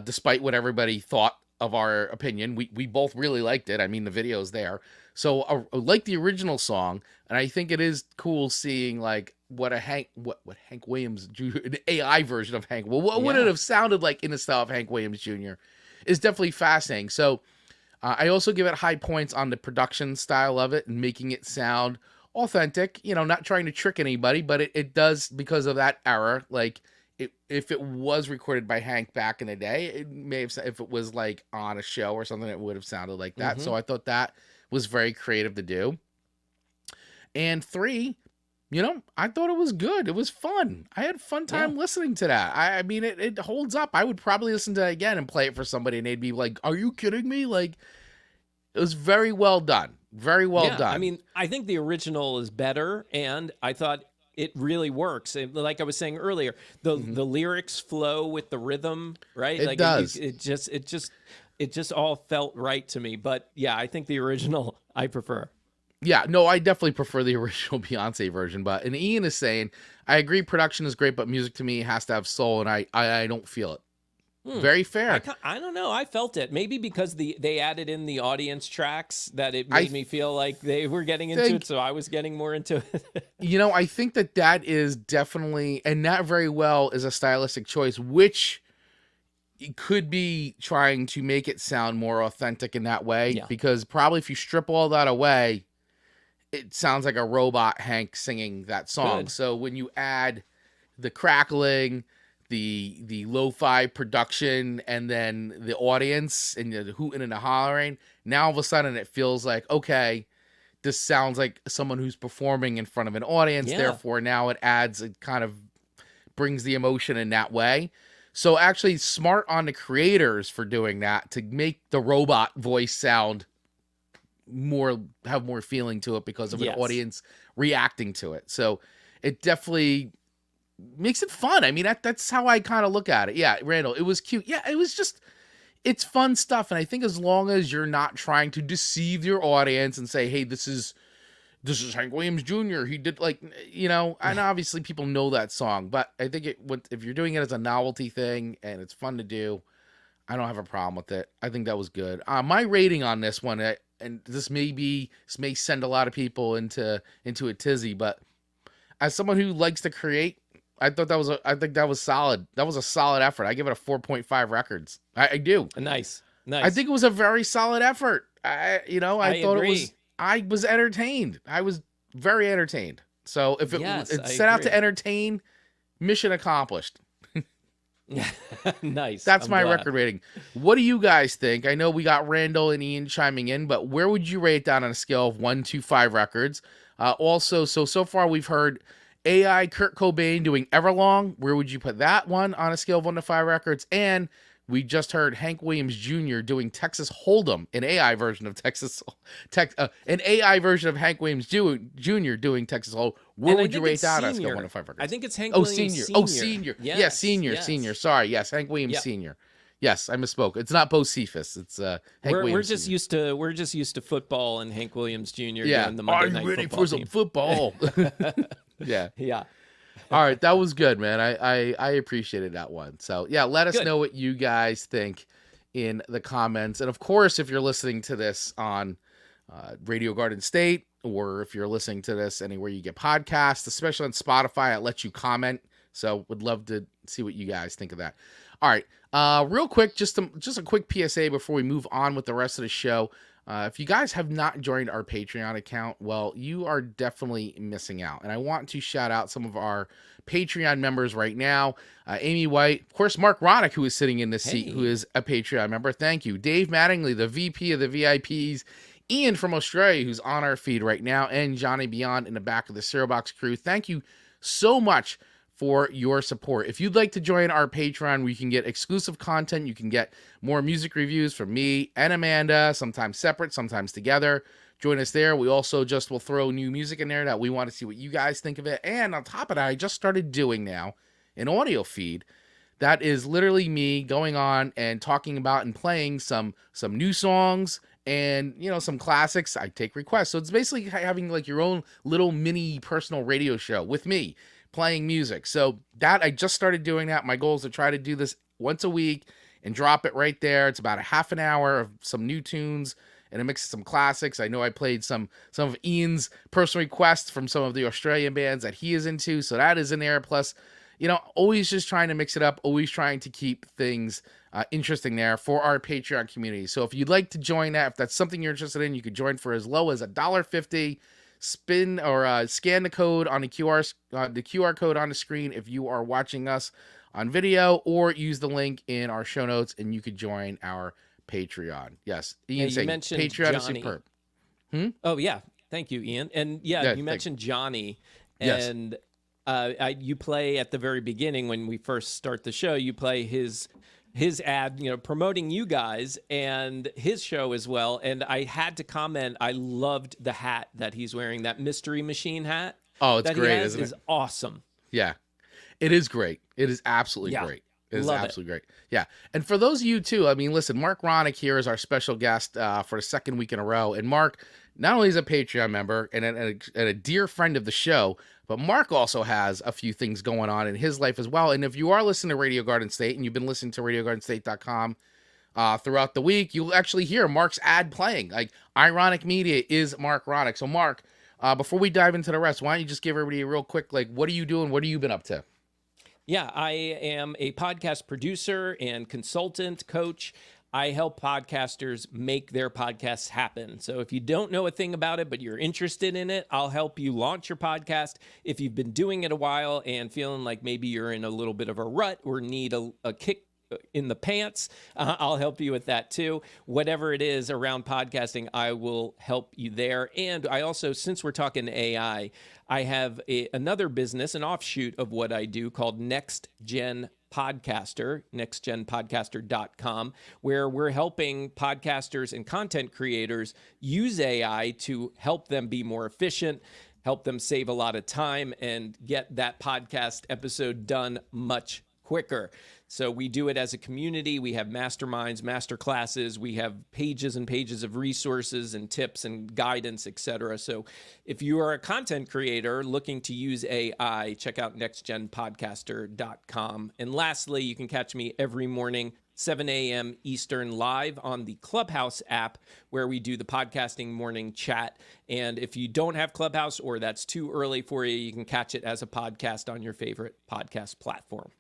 despite what everybody thought of our opinion. We both really liked it. I mean, the video's there. So I like the original song, and I think it is cool seeing like what Hank Williams Jr., an AI version of Hank. Well, what would it have sounded like in the style of Hank Williams Jr. is definitely fascinating. So I also give it high points on the production style of it and making it sound authentic. Not trying to trick anybody, but it does because of that era. Like if it was recorded by Hank back in the day, it may have, if it was like on a show or something, it would have sounded like that. So I thought that was very creative to do. And 3, I thought it was good. It was fun. I had a fun time listening to that. I mean, it holds up. I would probably listen to that again and play it for somebody, and they'd be like, "Are you kidding me?" Like, it was very well done. Very well done. I mean, I think the original is better, and I thought it really works. Like I was saying earlier, the lyrics flow with the rhythm, right? It does. It just all felt right to me. But yeah, I think the original I prefer. Yeah, no, I definitely prefer the original Beyonce version. And Ian is saying, I agree, production is great, but music to me has to have soul, and I don't feel it. Very fair. I don't know. I felt it. Maybe because they added in the audience tracks that it made me feel like they were getting into it, so I was getting more into it. I think that is definitely, and that very well is a stylistic choice, which could be trying to make it sound more authentic in that way. Yeah. Because probably if you strip all that away, it sounds like a robot Hank singing that song. Good. So when you add the crackling, the lo-fi production, and then the audience and the hooting and the hollering, now all of a sudden it feels like, okay, this sounds like someone who's performing in front of an audience. Yeah. Therefore, now it kind of brings the emotion in that way. So actually smart on the creators for doing that to make the robot voice sound have more feeling to it because of an audience reacting to it. So it definitely makes it fun. I mean, that's how I kind of look at it. Yeah, Randall, it was cute. Yeah, it was just, it's fun stuff. And I think as long as you're not trying to deceive your audience and say, hey, this is Hank Williams Jr. He did and obviously people know that song, but I think if you're doing it as a novelty thing and it's fun to do, I don't have a problem with it. I think that was good. My rating on this one, and this may send a lot of people into a tizzy, but as someone who likes to create, I think that was solid. That was a solid effort. I give it a 4.5 records. I do. Nice. I think it was a very solid effort. I I thought agree. I was entertained. I was very entertained. So if it, Yes, it I set out to agree. entertain, mission accomplished. Nice. That's I'm my glad. record rating. What do you guys think? I know we got Randall and Ian chiming in, but where would you rate down on a scale of 1 to 5 records? Also, so far we've heard AI Kurt Cobain doing Everlong. Where would you put that one on a scale of 1 to 5 records? And we just heard Hank Williams Jr. doing Texas Hold'em, an AI version of an AI version of Hank Williams Jr. doing Texas Hold'em. Where And I would you think rate it's that on a scale of senior. 1 to 5 records? I think it's Hank Oh, Williams senior. Senior. Oh, senior. Yes, Yes, senior. yes. Senior. Sorry. Yes, Hank Williams Yep. Senior. Yes, I misspoke. It's not Bo Cephas. It's Hank We're Williams. just Senior. used to football and Hank Williams Jr. Yeah. doing the Monday Are night you ready football for some team. football? Yeah. Yeah. All right, that was good, man. I appreciated that one. So yeah, let us Good. know what you guys think in the comments, and of course, if you're listening to this on Radio Garden State, or if you're listening to this anywhere you get podcasts, especially on Spotify, it lets you comment. So would love to see what you guys think of that. All right, real quick, just a quick PSA before we move on with the rest of the show. If you guys have not joined our Patreon account, well, you are definitely missing out. And I want to shout out some of our Patreon members right now. Amy White, of course, Marc Ronick, who is sitting in this seat, who is a Patreon member. Thank you. Dave Mattingly, the VP of the VIPs. Ian from Australia, who's on our feed right now. And Johnny Beyond in the back of the Cereal Box crew. Thank you so much for your support. If you'd like to join our Patreon, where you can get exclusive content, you can get more music reviews from me and Amanda, sometimes separate, sometimes together. Join us there. We also just will throw new music in there that we want to see what you guys think of it. And on top of that, I just started doing now an audio feed that is literally me going on and talking about and playing some new songs and, some classics. I take requests. So it's basically having like your own little mini personal radio show with me playing music. So that I just started doing that. My goal is to try to do this once a week and drop it right there. It's about a half an hour of some new tunes and a mix of some classics. I know I played some of Ian's personal requests from some of the Australian bands that he is into. So that is in there. Plus, always just trying to mix it up, always trying to keep things interesting there for our Patreon community. So if you'd like to join that, if that's something you're interested in, you could join for as low as $1.50. Spin or scan the code on the QR code on the screen if you are watching us on video, or use the link in our show notes and you could join our Patreon. Yes, Ian, you mentioned Patreon Johnny. is superb. Oh yeah, thank you, Ian. And Yeah, you mentioned Johnny, Yes. and you play at the very beginning when we first start the show. You play his ad, promoting you guys and his show as well. And I had to comment, I loved the hat that he's wearing, that Mystery Machine hat. Oh, it's that great, he has isn't it? is awesome. Yeah, it is great. It is absolutely Yeah. great. It is Love it. absolutely great. Yeah. And for those of you too, listen, Marc Ronick here is our special guest for the second week in a row. And Marc, not only is a Patreon member and a dear friend of the show, but Marc also has a few things going on in his life as well. And if you are listening to Radio Garden State and you've been listening to RadioGardenState.com throughout the week, you'll actually hear Marc's ad playing. Like, Ironic Media is Marc Ronick. So Marc, before we dive into the rest, why don't you just give everybody a real quick, what are you doing? What have you been up to? Yeah, I am a podcast producer and consultant, coach. I help podcasters make their podcasts happen. So if you don't know a thing about it, but you're interested in it, I'll help you launch your podcast. If you've been doing it a while and feeling like maybe you're in a little bit of a rut or need a kick in the pants, I'll help you with that too. Whatever it is around podcasting, I will help you there. And I also, since we're talking AI, I have another business, an offshoot of what I do called Next Gen Podcaster, nextgenpodcaster.com, where we're helping podcasters and content creators use AI to help them be more efficient, help them save a lot of time, and get that podcast episode done much quicker. So we do it as a community. We have masterminds, master classes. We have pages and pages of resources and tips and guidance, etc. So if you are a content creator looking to use AI, check out nextgenpodcaster.com. And lastly, you can catch me every morning, 7 a.m. Eastern, live on the Clubhouse app, where we do the podcasting morning chat. And if you don't have Clubhouse, or that's too early for you, you can catch it as a podcast on your favorite podcast platform.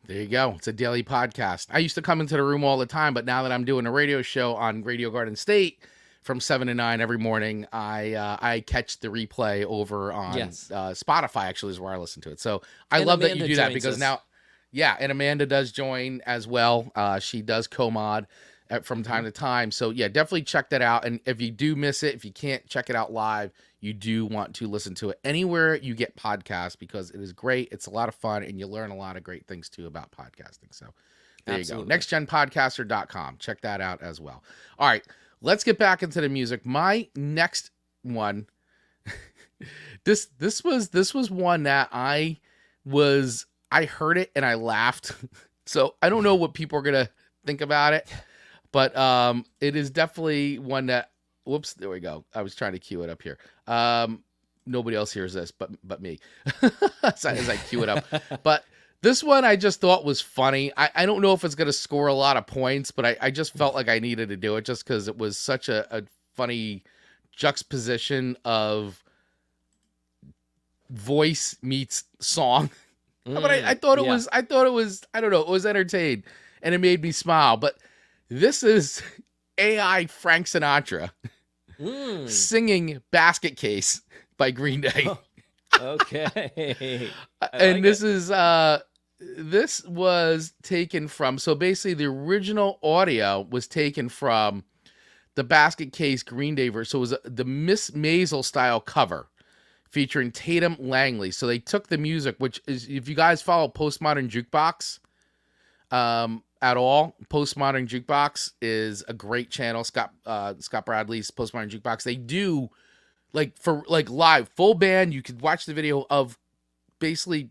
There you go. It's a daily podcast. I used to come into the room all the time, but now that I'm doing a radio show on Radio Garden State from 7 to 9 every morning. I catch the replay over on Spotify, actually, is where I listen to it. So I love that you do that, because now, and Amanda does join as well. She does co-mod from time to time. So yeah, definitely check that out. And if you do miss it, if you can't check it out live, you do want to listen to it anywhere you get podcasts, because it is great. It's a lot of fun, and you learn a lot of great things too about podcasting. So there you go. nextgenpodcaster.com. Check that out as well. All right, let's get back into the music. My next one, this was one that I heard it and I laughed. So I don't know what people are gonna think about it, but it is definitely one that, whoops, there we go. I was trying to cue it up here. Nobody else hears this but me as I cue it up. But this one I just thought was funny. I don't know if it's going to score a lot of points, but I just felt like I needed to do it just because it was such a funny juxtaposition of voice meets song. But I thought it was, I don't know, it was entertained and it made me smile. But this is AI Frank Sinatra singing Basket Case by Green Day. Okay. And this was taken from, so basically the original audio was taken from the Basket Case Green Day version. So it was the Miss Maisel style cover featuring Tatum Langley. So they took the music, which is, if you guys follow Postmodern Jukebox at all, Postmodern Jukebox is a great channel. Scott Bradley's Postmodern Jukebox. They do for live full band. You could watch the video of basically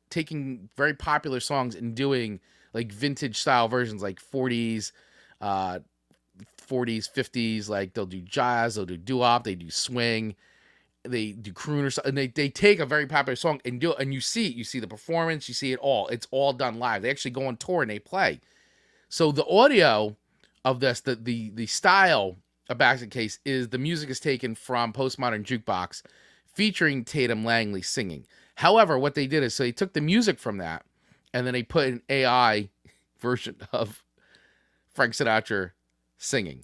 taking very popular songs and doing like vintage style versions, like 40s, 50s. Like they'll do jazz, they'll do doo-wop, they do swing, they do crooner, and they take a very popular song and do it, and you see the performance, you see it all. It's all done live. They actually go on tour and they play. So the audio of this, the style of Basket Case, is the music is taken from Postmodern Jukebox featuring Tatum Langley singing. However, what they did is, so they took the music from that and then they put an AI version of Frank Sinatra singing.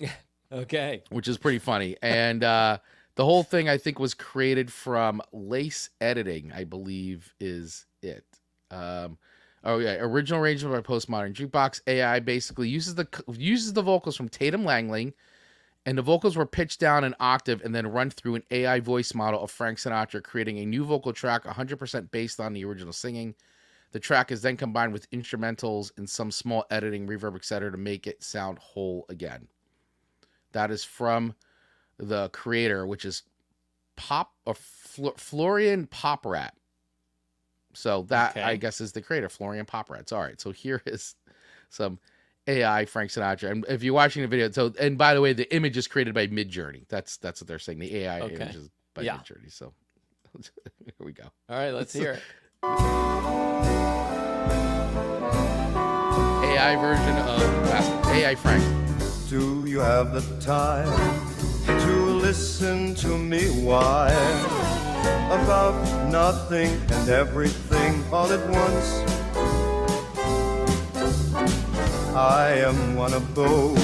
Okay. Which is pretty funny. And the whole thing, I think, was created from Lace Editing, I believe is it. Original arrangement by Postmodern Jukebox. AI basically uses the vocals from Tatum Langley, and the vocals were pitched down an octave and then run through an AI voice model of Frank Sinatra, creating a new vocal track 100% based on the original singing. The track is then combined with instrumentals and some small editing, reverb, etc. to make it sound whole again. That is from the creator, which is Florian Poprat. So that, I guess, is the creator, Florian Poprat. All right, so here is some AI Frank Sinatra. And if you're watching the video, and by the way, the image is created by Midjourney. That's what they're saying. The AI image is by Midjourney. So here we go. All right, let's hear it. AI version of AI Frank. Do you have the time to listen to me whine about nothing and everything all at once? I am one of those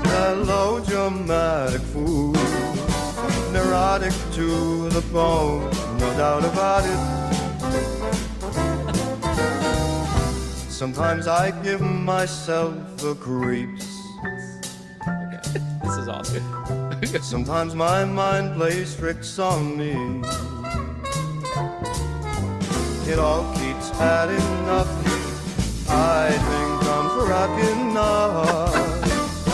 melodramatic fools, neurotic to the bone, no doubt about it. Sometimes I give myself the creeps. Okay, this is awesome. Sometimes my mind plays tricks on me. It all keeps adding up. I think I'm cracking up.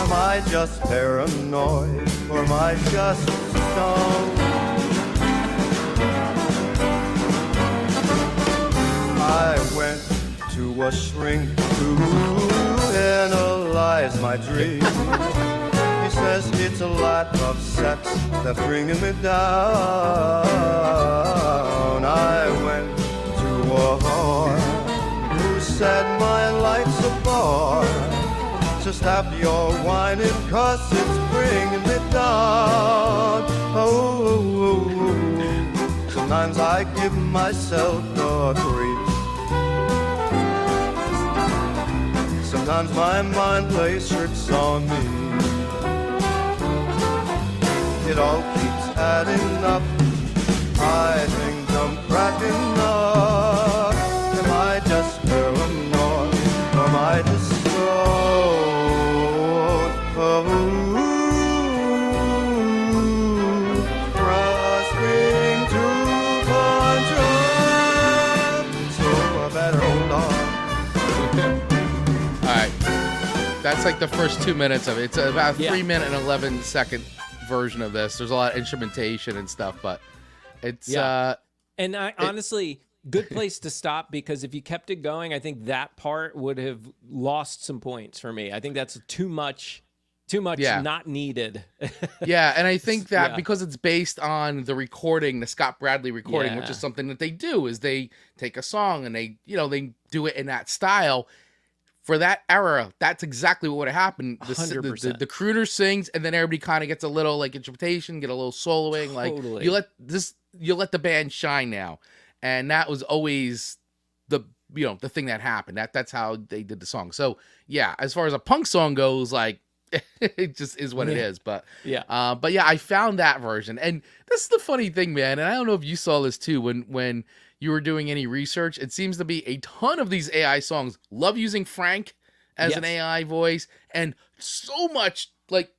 Am I just paranoid, or am I just stoned? I went to a shrink to analyze my dream. He says it's a lot of sex that's bringing me down. I went to a whore who said my life's a bore. So stop your whining, 'cause it's bringing me down. Oh, sometimes I give myself the creeps. Sometimes my mind plays tricks on me. it all keeps adding up. I think I'm cracking up. Am I just paranoid? Or am I grasping to control? So I better hold on. All right. That's like the first 2 minutes of it. It's about a 3 minute and 11-second version of this. There's a lot of instrumentation and stuff, but it's And I honestly, good place to stop, because if you kept it going, I think that part would have lost some points for me. I think that's too much not needed. Yeah, and I think that because it's based on the recording, the Scott Bradley recording, which Yeah. is something that they do, is they take a song and they do it in that style. For that era, that's exactly what would have happened. The 100%. the crooner sings, and then everybody kind of gets a little like instrumentation, get a little soloing. Totally. Like you let the band shine now, and that was always the thing that happened. That's how they did the song. So yeah, as far as a punk song goes, like it just is what it is. But Yeah. I found that version, and this is the funny thing, man. And I don't know if you saw this too when you were doing any research. It seems to be a ton of these AI songs love using Frank as an AI voice, and so much like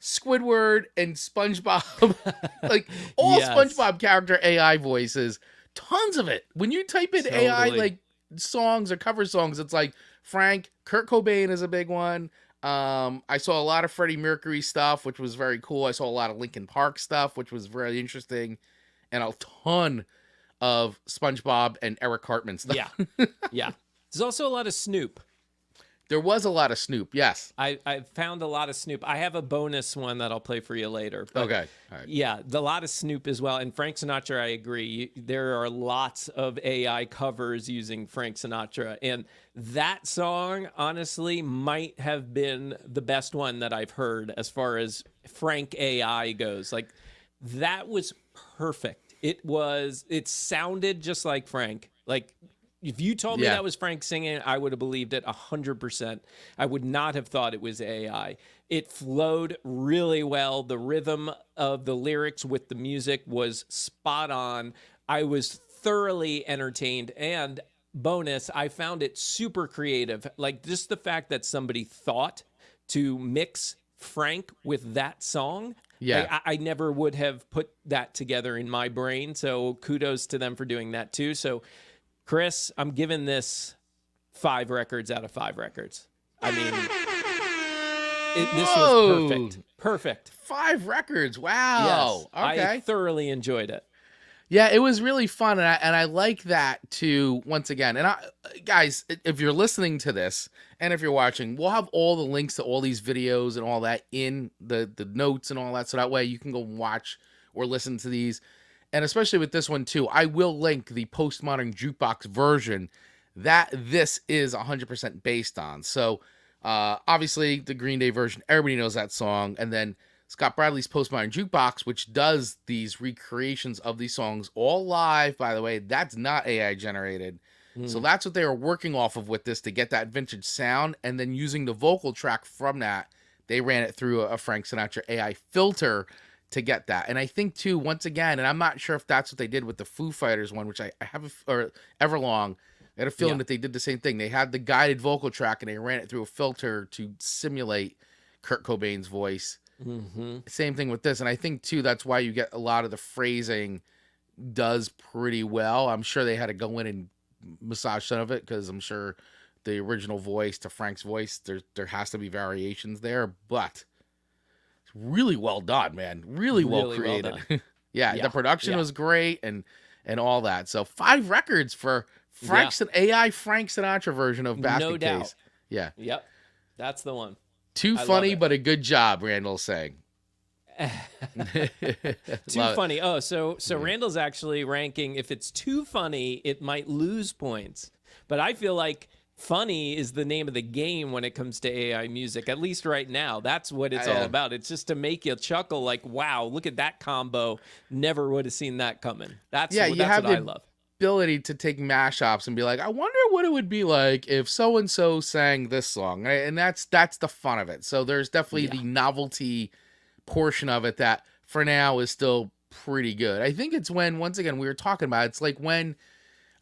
Squidward and SpongeBob, like all SpongeBob character AI voices, tons of it. When you type in AI like songs or cover songs, it's like Frank, Kurt Cobain is a big one. I saw a lot of Freddie Mercury stuff, which was very cool. I saw a lot of Linkin Park stuff, which was very interesting, and a ton of SpongeBob and Eric Cartman stuff. Yeah. Yeah. There's also a lot of Snoop. There was a lot of Snoop, yes. I found a lot of Snoop. I have a bonus one that I'll play for you later. But Okay. All right. yeah, a lot of Snoop as well. And Frank Sinatra, I agree. There are lots of AI covers using Frank Sinatra. And that song, honestly, might have been the best one that I've heard as far as Frank AI goes. Like, that was perfect. It sounded just like Frank. Like, if you told me that was Frank singing, I would have believed it 100%. I would not have thought it was AI. It flowed really well. The rhythm of the lyrics with the music was spot on. I was thoroughly entertained. And bonus, I found it super creative. Like, just the fact that somebody thought to mix Frank with that song. Yeah. I never would have put that together in my brain. So kudos to them for doing that too. So Chris, I'm giving this 5 records out of 5 records. I mean, this was perfect. Perfect. 5 records. Wow. Yes, Okay. I thoroughly enjoyed it. Yeah, it was really fun, and I like that too. Once again, and guys, if you're listening to this and if you're watching, we'll have all the links to all these videos and all that in the notes and all that, so that way you can go watch or listen to these. And especially with this one too, I will link the Postmodern Jukebox version that this is 100% based on. So obviously the Green Day version, everybody knows that song, and then Scott Bradley's Postmodern Jukebox, which does these recreations of these songs all live, by the way. That's not AI generated. So that's what they were working off of with this to get that vintage sound. And then using the vocal track from that, they ran it through a Frank Sinatra AI filter to get that. And I think, too, once again, and I'm not sure if that's what they did with the Foo Fighters one, which I have, or Everlong, I had a feeling that they did the same thing. They had the guided vocal track and they ran it through a filter to simulate Kurt Cobain's voice. Same thing with this, and I think too that's why you get a lot of the phrasing does pretty well. I'm sure they had to go in and massage some of it, because I'm sure the original voice to Frank's voice, there has to be variations there, but it's really well done, man. Really well created. Well yeah, the production was great, and all that. So 5 records for Frank's AI Frank Sinatra version of Basket No doubt. Case. Yeah. Yep. That's the one. Too I funny, love it. but a good job, Randall's saying. Too funny. Oh, so Randall's actually ranking, if it's too funny, it might lose points. But I feel like funny is the name of the game when it comes to AI music, at least right now. That's what it's all about. It's just to make you chuckle, like, wow, look at that combo. Never would have seen that coming. That's what I love. Ability to take mashups and be like, I wonder what it would be like if so and so sang this song, right? And that's the fun of it. So there's definitely the novelty portion of it that for now is still pretty good. I think it's when, once again, we were talking about, it's like when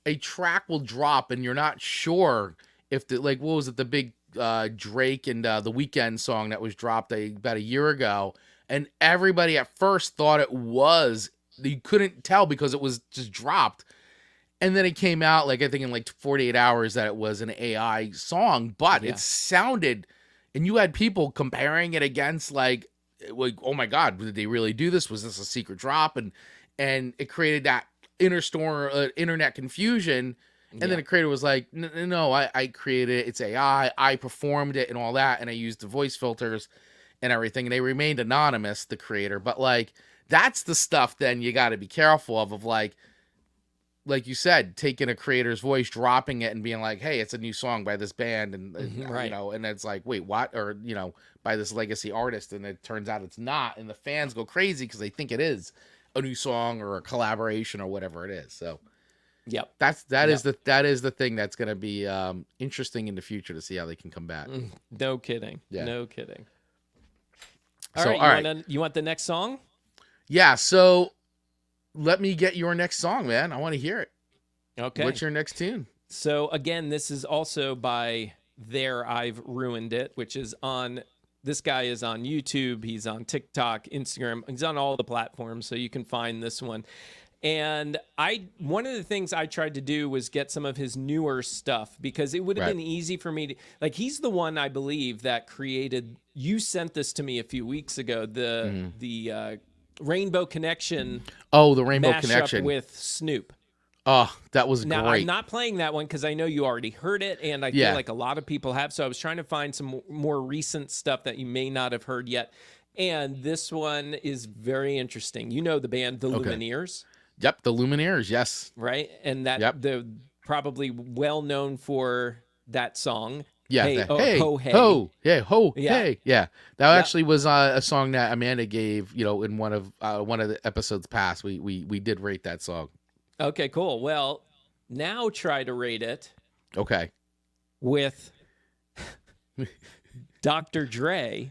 a track will drop and you're not sure if the, like, what was it, the big Drake and the Weeknd song that was dropped about a year ago, and everybody at first thought it was, you couldn't tell because it was just dropped. And then it came out, like, I think in like 48 hours that it was an AI song, but it sounded, and you had people comparing it against like, oh my God, did they really do this? Was this a secret drop? And it created that internet confusion. And then the creator was like, no, I created it. It's AI. I performed it and all that. And I used the voice filters and everything. And they remained anonymous, the creator. But like, that's the stuff then you got to be careful of like you said, taking a creator's voice, dropping it and being like, hey, it's a new song by this band. And, you know, and it's like, wait, what? Or, you know, by this legacy artist. And it turns out it's not. And the fans go crazy because they think it is a new song or a collaboration or whatever it is. So yep, that is the thing that's going to be interesting in the future to see how they can come back. No kidding. Yeah. No kidding. So, all right. You want the next song? Yeah. So let me get your next song, man. I want to hear it. Okay. What's your next tune? So again, this is also by I've Ruined It, which is on, this guy is on YouTube. He's on TikTok, Instagram. He's on all the platforms, so you can find this one. And one of the things I tried to do was get some of his newer stuff, because it would have been easy for me to, like, he's the one I believe that created, you sent this to me a few weeks ago, the Rainbow Connection. Oh, the Rainbow mashup Connection with Snoop. Oh, that was now, great. I'm not playing that one because I know you already heard it, and I feel like a lot of people have. So I was trying to find some more recent stuff that you may not have heard yet. And this one is very interesting. You know the band, the Lumineers? Yep, the Lumineers, yes. Right? And that they're probably well known for that song. Yeah, hey, hey, ho, hey. Ho, yeah, ho, Yeah. hey. Yeah, that actually was a song that Amanda gave, you know, in one of the episodes past. We did rate that song. Okay, cool. Well, now try to rate it. Okay. With Dr. Dre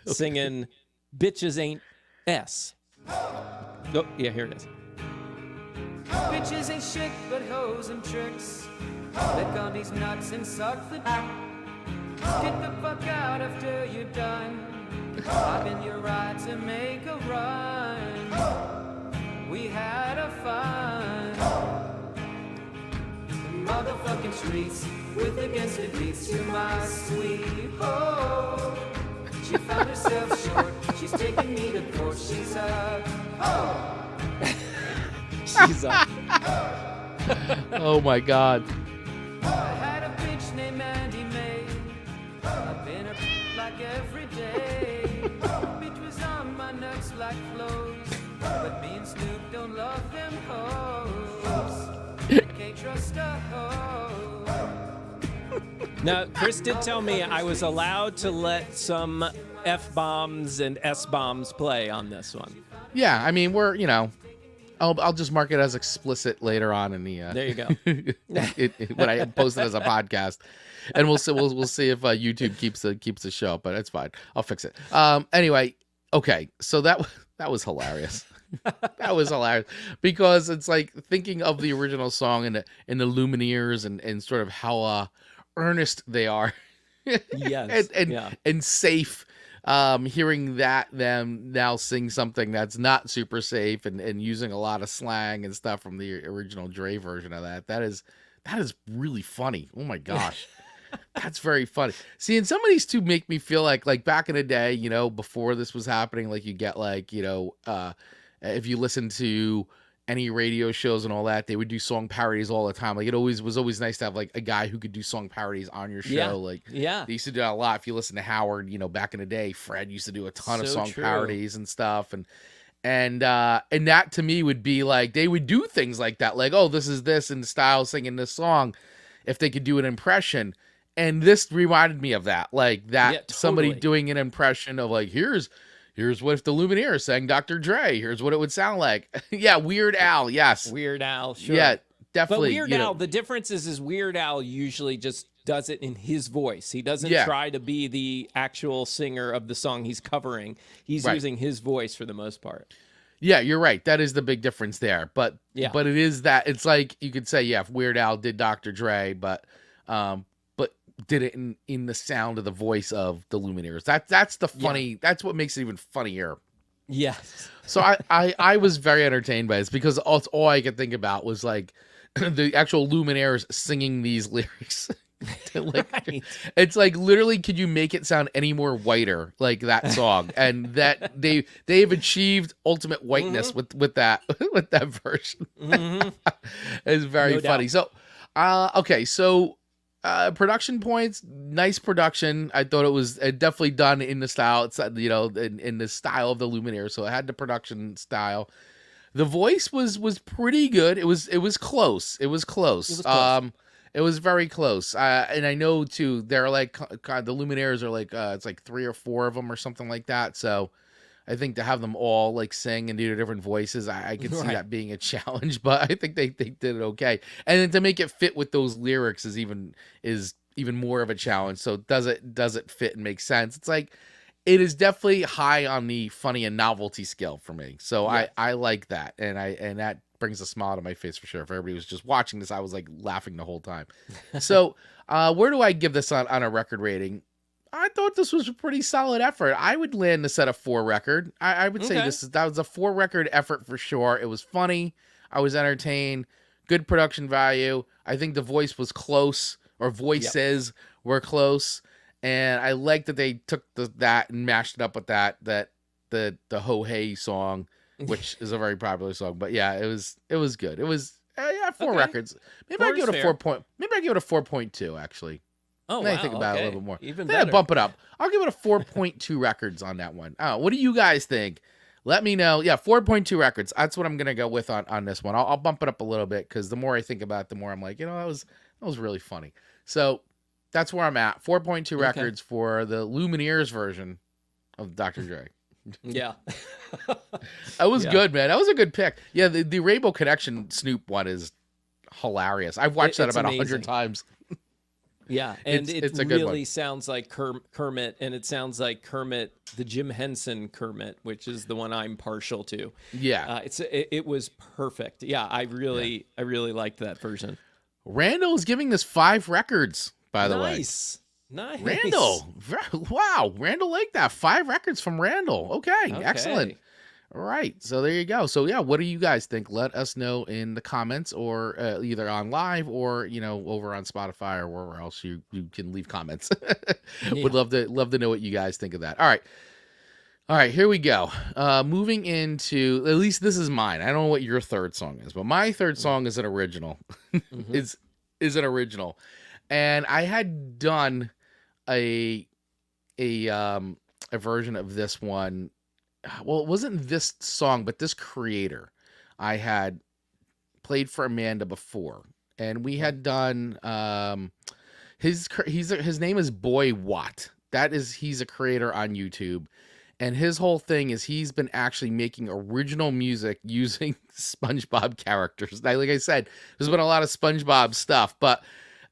singing Bitches Ain't S. Oh, yeah, here it is. Bitches ain't shit but hoes and tricks. Lick on these nuts and suck the dick. Get the fuck out after you're done. Hop in your ride to make a run. We had a fun. Motherfucking streets with against the beats to my sweet hoe. She found herself short. She's taking me to court. She's a hoe. She's up. Oh my God. I had a bitch named Mandy May. I've been a like every day. Bitch was on my nuts like flows. But me and Snoop don't love them hoes. Can't trust a hoe. Now, Chris did tell me I was allowed to let some F-bombs and S-bombs play on this one. Yeah, I mean, we're, you know, I'll just mark it as explicit later on in the there you go. when I post it as a podcast, and we'll see if YouTube keeps the show, but it's fine. I'll fix it. Anyway, okay, so that was hilarious. That was hilarious because it's like thinking of the original song and the Lumineers and sort of how earnest they are. Yes, and safe. Hearing them now sing something that's not super safe and using a lot of slang and stuff from the original Dre version of that is really funny. Oh my gosh. That's very funny. See, and some of these two make me feel like back in the day, you know, before this was happening, like you get like, you know, if you listen to any radio shows and all that, they would do song parodies all the time. Like it was always nice to have like a guy who could do song parodies on your show. They used to do that a lot. If you listen to Howard, you know, back in the day, Fred used to do a ton of song parodies and stuff. And that to me would be like, they would do things like that. Like, oh, this is this in style singing this song. If they could do an impression. And this reminded me of that. Like that somebody doing an impression of like, here's what if the Lumineers sang Dr. Dre. Here's what it would sound like. Yeah, Weird Al. Yes, Weird Al. Sure. Yeah, definitely. But Weird Al, the difference is Weird Al usually just does it in his voice. He doesn't try to be the actual singer of the song he's covering. He's using his voice for the most part. Yeah, you're right. That is the big difference there. But it is that it's like you could say, if Weird Al did Dr. Dre, but did it in the sound of the voice of the Lumineers. That's the funny. That's what makes it even funnier. Yes. So I was very entertained by this because all I could think about was like the actual Lumineers singing these lyrics. Like, it's like literally, could you make it sound any more whiter like that song? And that they've achieved ultimate whiteness with that version. It's very funny. So okay, so production points, nice production. I thought it was definitely done in the style. It's in the style of the Lumineers, so it had the production style. The voice was pretty good. It was close. It was close. It was very close. And I know too, they're like the Lumineers are like it's like 3 or 4 of them or something like that. So I think to have them all like sing and do different voices, I could see that being a challenge, but I think they did it okay. And then to make it fit with those lyrics is even more of a challenge. So does it fit and make sense? It's like, it is definitely high on the funny and novelty scale for me. So I like that. And that brings a smile to my face for sure. If everybody was just watching this, I was like laughing the whole time. So where do I give this on a record rating? I thought this was a pretty solid effort. I would land this at a 4 record. I would say that was a 4 record effort for sure. It was funny. I was entertained. Good production value. I think the voice was close, or voices were close. And I like that they took that and mashed it up with the Ho Hey song, which is a very popular song. But yeah, it was good. It was 4 records. Maybe I give it a 4 point. Maybe I give it a 4.2 actually. Oh, I think about it a little bit more. Even then better. I bump it up. I'll give it a 4.2 records on that one. What do you guys think? Let me know. Yeah, 4.2 records. That's what I'm gonna go with on this one. I'll bump it up a little bit because the more I think about it, the more I'm like, that was really funny. So that's where I'm at. 4.2 records for the Lumineers version of Dr. Dre. Yeah. That was good, man. That was a good pick. Yeah, the Rainbow Connection Snoop one is hilarious. I've watched that about 100 times. Yeah, and it's it a good really one. sounds like Kermit, and it sounds like Kermit, the Jim Henson Kermit, which is the one I'm partial to. Yeah. It was perfect. Yeah, I really liked that version. Randall is giving this 5 records, by the way. Nice. Randall. Wow. Randall liked that. 5 records from Randall. Okay. Excellent. All right. So there you go. So yeah, what do you guys think? Let us know in the comments, or either on live or, over on Spotify or wherever else you can leave comments. Would love to know what you guys think of that. All right. Here we go. Moving into, at least this is mine. I don't know what your third song is, but my third song is an original. is an original. And I had done a version of this one. Well, it wasn't this song, but this creator I had played for Amanda before, and we had done his name is Boy Watt. He's a creator on YouTube, and his whole thing is he's been actually making original music using SpongeBob characters. Now, like I said, there's been a lot of SpongeBob stuff, but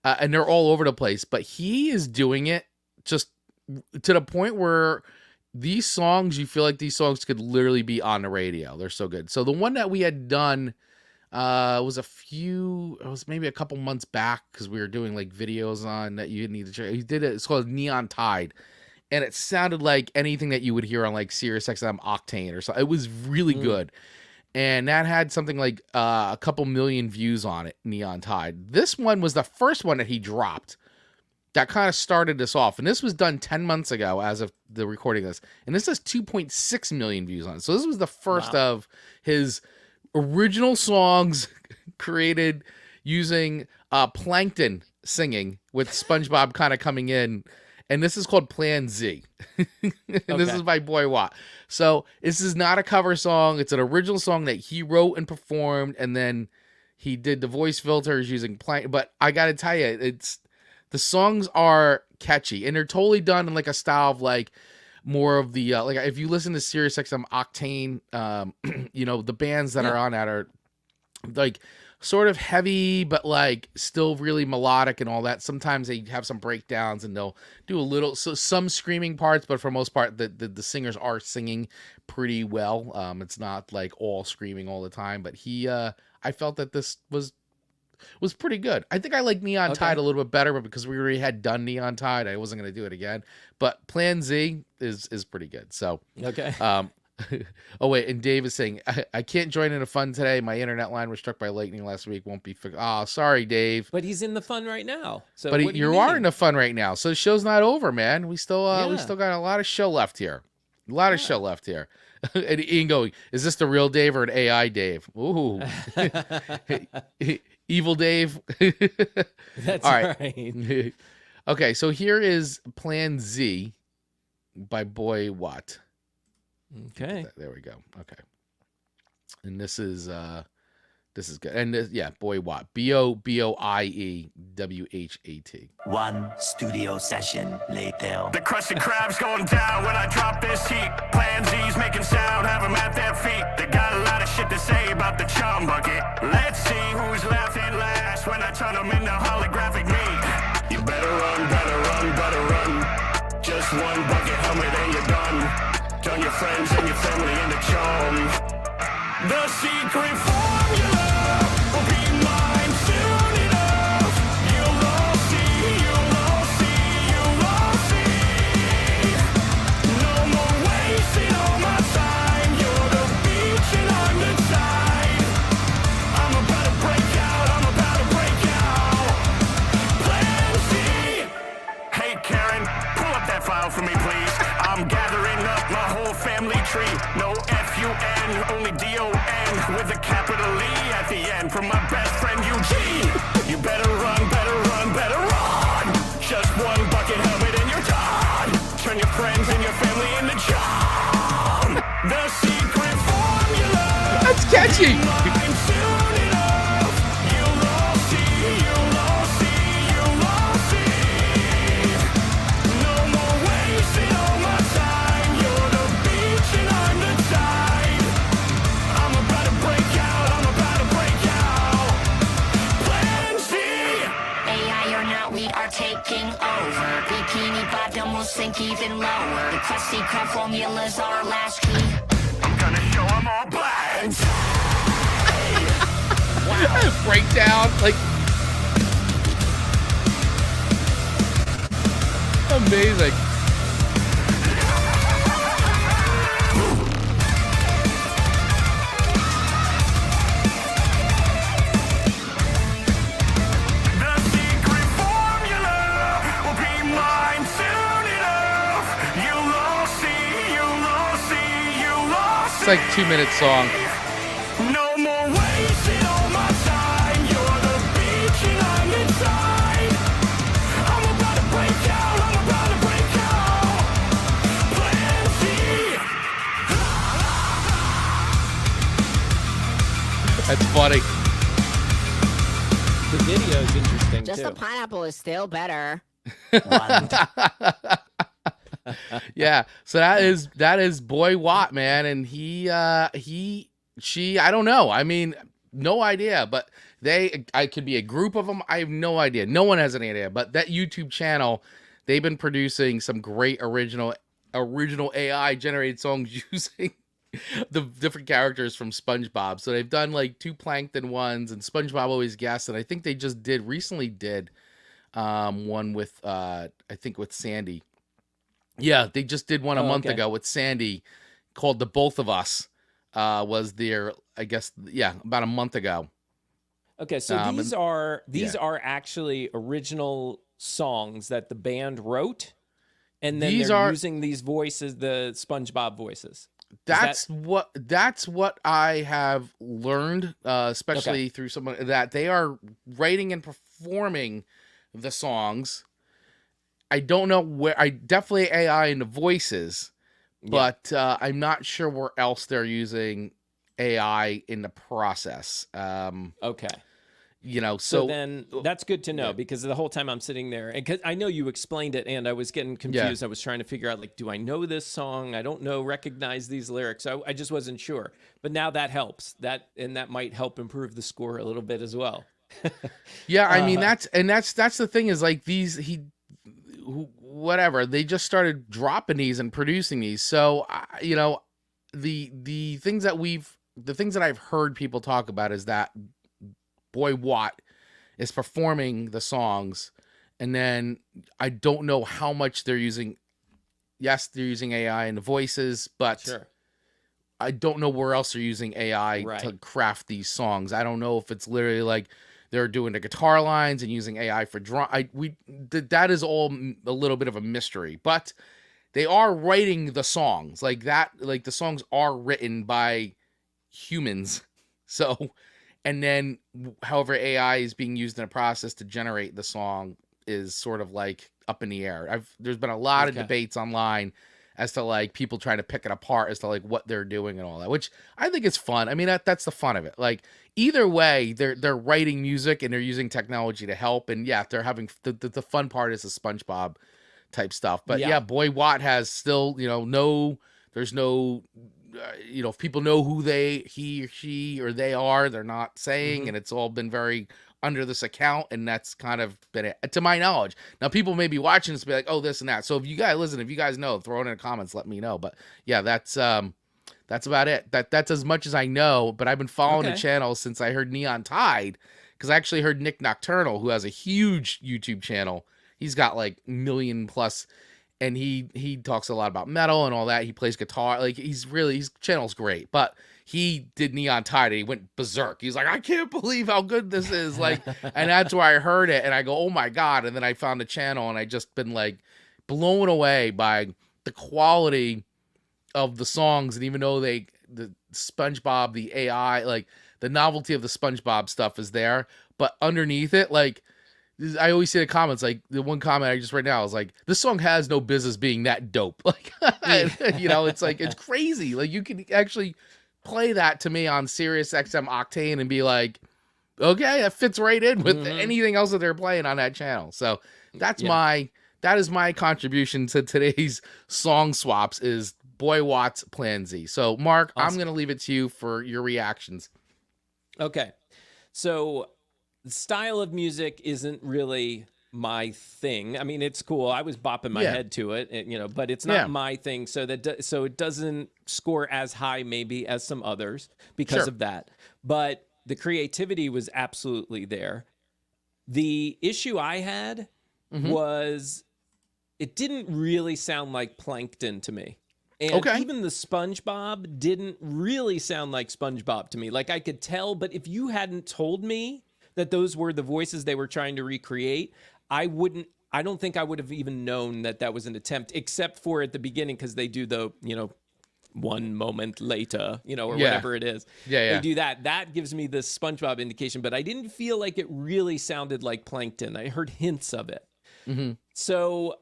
and they're all over the place, but he is doing it just to the point where these songs, you feel like these songs could literally be on the radio. They're so good. So the one that we had done was maybe a couple months back, because we were doing like videos on that you need to check. He did it. It's called Neon Tide. And it sounded like anything that you would hear on like Sirius XM Octane or something. It was really good. And that had something like a couple million views on it, Neon Tide. This one was the first one that he dropped that kind of started this off. And this was done 10 months ago as of the recording of this. And this has 2.6 million views on it. So this was the first of his original songs created using Plankton singing with SpongeBob kind of coming in. And this is called Plan Z. This is by Boy Watt. So this is not a cover song. It's an original song that he wrote and performed. And then he did the voice filters using Plankton. But I got to tell you, the songs are catchy, and they're totally done in like a style of like more of the like if you listen to Sirius XM Octane, the bands that are on that are like sort of heavy, but like still really melodic and all that. Sometimes they have some breakdowns and they'll do a little, some screaming parts, but for most part, the singers are singing pretty well. It's not like all screaming all the time, but I felt that this was pretty good. I think I like Neon Tide a little bit better, but because we already had done Neon Tide, I wasn't going to do it again. But Plan Z is pretty good. So, Okay. Oh wait, and Dave is saying I can't join in a fun today. My internet line was struck by lightning last week. Won't be fixed. Oh, sorry, Dave. But he's in the fun right now. So But what do you are in the fun right now. So the show's not over, man. We still got a lot of show left here. A lot of show left here. And Ian going, is this the real Dave or an AI Dave? Ooh. Evil Dave. That's All right. right. Okay, so here is Plan Z by Boy Watt. Okay. There we go. Okay. And this is good. And Boy Watt. BOIEWHAT. One studio session later. The crusty crab's going down when I drop this heat. Plan Z's making sound, have them at their feet. They got a lot of shit to say about the chum bucket. Let's see who's laughing last when I turn them into holographic meat. You better run, better run, better run. Just one bucket helmet and you're done. Turn your friends and your family into chum. The secret formula will be mine soon enough. You'll all see, you'll all see, you'll all see. No more wasting all my time. You're the beach and I'm the tide. I'm about to break out, I'm about to break out. Plan Z. Hey Karen, pull up that file for me please. I'm gathering up my whole family tree. No F-U-N, only D-O-N with a capital E at the end from my best friend Eugene. You better run, better run, better run. Just one bucket helmet and you're done. Turn your friends and your family into chum. The secret formula. That's catchy. Mine soon enough. You'll all see, you'll all see, you'll all see. No more wasting all my time. You're the beach and I'm the tide. I'm about to break out, I'm about to break out. Plan Z. AI or not, we are taking over. Bikini bottom will sink even lower. The crusty crab formulas are our last key. I'm gonna show 'em all plans. Breakdown. Like, amazing. The secret formula will be mine soon enough. You'll all see, you'll all see, you'll all see. It's like 2-minute song. No more wasting all my time. You're the beach and I'm inside. I'm about to break out, I'm about to break out. Plan Z. That's funny. The video is interesting Just too. the pineapple is still better. Yeah. So that is Boy Watt, man, and she, I don't know. I mean, no idea, but I could be a group of them. I have no idea. No one has any idea. But that YouTube channel, they've been producing some great original AI generated songs using the different characters from SpongeBob. So they've done like 2 Plankton ones, and SpongeBob Always Guests, and I think they just recently did one with I think with Sandy. Yeah, they just did one a month ago with Sandy called The Both of Us. Was there, I guess, about a month ago. Okay, so these are actually original songs that the band wrote, and then they're using these voices, the SpongeBob voices. That's what I have learned, especially through someone, that they are writing and performing the songs. I don't know where. I definitely AI in the voices, but I'm not sure where else they're using AI in the process. Okay. So then that's good to know, because the whole time I'm sitting there, and because I know you explained it, and I was getting confused. I was trying to figure out, like, do I know this song? I don't recognize these lyrics. I just wasn't sure. But now that helps. That might help improve the score a little bit as well. Yeah, I mean that's the thing, is like whatever, they just started dropping these and producing these. So the things that I've heard people talk about is that Boy Watt is performing the songs, and then I don't know how much they're using. Yes, they're using AI in the voices, but I don't know where else they're using AI to craft these songs. I don't know if it's literally like they're doing the guitar lines and using AI for drum. That is all a little bit of a mystery, but they are writing the songs like that. Like, the songs are written by humans. So, and then however AI is being used in a process to generate the song is sort of like up in the air. There's been a lot of debates online as to like people trying to pick it apart as to like what they're doing and all that, which I think is fun. I mean, that's the fun of it. Like, either way, they're writing music and they're using technology to help. And yeah, they're having the fun part is the SpongeBob type stuff. But yeah, Boy Watt has still, there's no, if people know who he or she or they are, they're not saying, and it's all been very under this account, and that's kind of been it, to my knowledge. Now, people may be watching this and be like, oh, this and that. So if you guys know, throw it in the comments, let me know. But yeah, that's about it. That's as much as I know, but I've been following the channel since I heard Neon Tide, because I actually heard Nick Nocturnal, who has a huge YouTube channel. He's got like 1 million plus, and he talks a lot about metal and all that. He plays guitar. Like, his channel's great. But he did Neon Tide, and he went berserk. He's like, I can't believe how good this is. Like, and that's where I heard it, and I go, oh my God. And then I found the channel, and I just been like blown away by the quality of the songs. And even though the SpongeBob, the AI, like the novelty of the SpongeBob stuff is there, but underneath it, like, I always see the comments, like the one comment I just read now is like, this song has no business being that dope. Like, it's like, it's crazy. Like, you can actually play that to me on Sirius XM Octane and be like, okay, that fits right in with anything else that they're playing on that channel. So that is my contribution to today's song swaps, is Boy Watt's Plan Z. So Mark, awesome. I'm going to leave it to you for your reactions. Okay. So the style of music isn't really my thing. I mean, it's cool. I was bopping my head to it, but it's not my thing. So so it doesn't score as high maybe as some others because of that. But the creativity was absolutely there. The issue I had was it didn't really sound like Plankton to me. And even the SpongeBob didn't really sound like SpongeBob to me. Like, I could tell, but if you hadn't told me that those were the voices they were trying to recreate, I don't think I would have even known that was an attempt, except for at the beginning, because they do the, one moment later, or whatever it is. They do that. That gives me the SpongeBob indication, but I didn't feel like it really sounded like Plankton. I heard hints of it. So,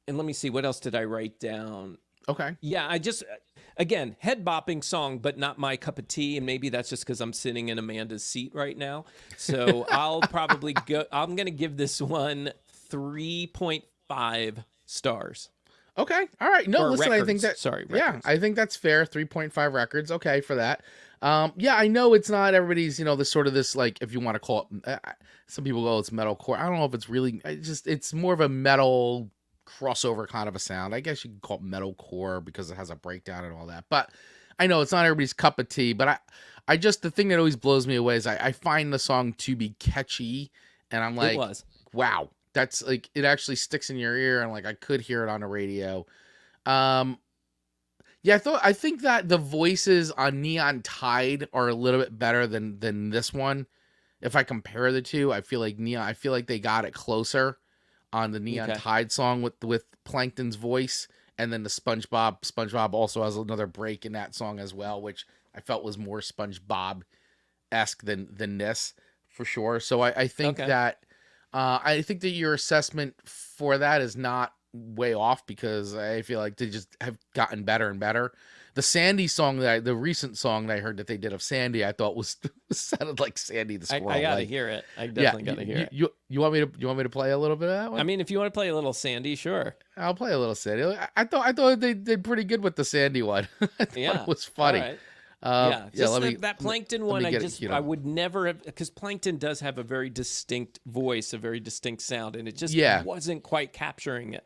and let me see, what else did I write down? Okay. Yeah, again, head bopping song, but not my cup of tea. And maybe that's just because I'm sitting in Amanda's seat right now. So I'm going to give this one 3.5 stars. Okay. All right. No, or listen, records. I think that, records. Yeah, I think that's fair. 3.5 records. Okay. For that. Yeah, I know it's not everybody's, this sort of this, like, if you want to call it, some people go, it's metalcore. I don't know if it's really, it's more of a metal crossover kind of a sound. I guess you could call it metalcore because it has a breakdown and all that. But I know it's not everybody's cup of tea. But I just, the thing that always blows me away is I find the song to be catchy, and I'm like, wow, that's like, it actually sticks in your ear, and like I could hear it on the radio. Yeah, I think that the voices on Neon Tide are a little bit better than this one. If I compare the two, I feel like they got it closer on the Neon Tide song with Plankton's voice, and then the SpongeBob also has another break in that song as well, which I felt was more SpongeBob-esque than this, for sure. So I think that I think that your assessment for that is not way off because I feel like they just have gotten better and better. The Sandy song the recent song that I heard that they did of Sandy, I thought was sounded like Sandy the Squirrel. I gotta hear it. I definitely gotta hear it. You want me to play a little bit of that one? I mean, if you want to play a little Sandy, sure. I'll play a little Sandy. I thought they did pretty good with the Sandy one. I thought it was funny. All right. That Plankton one, I would never have, because Plankton does have a very distinct voice, a very distinct sound, and it just wasn't quite capturing it.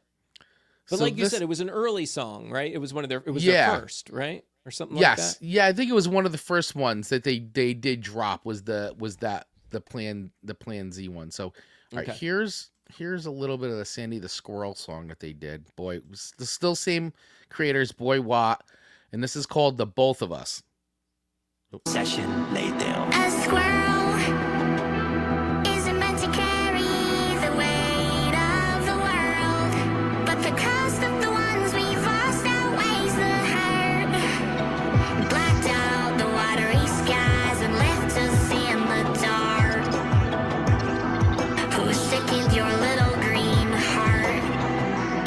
But like you said, it was an early song, right? It was their first, right? Or something like that. Yeah, I think it was one of the first ones that they did drop was the Plan Z one. So all right, here's a little bit of the Sandy the Squirrel song that they did. Boy, it was the still same creators, Boy Watt, and this is called The Both of Us. Session laid down. A squirrel isn't meant to carry the weight of the world, but the cost of the ones we've lost outweighs the hurt. Blacked out the watery skies and left us in the dark. Who sickened your little green heart?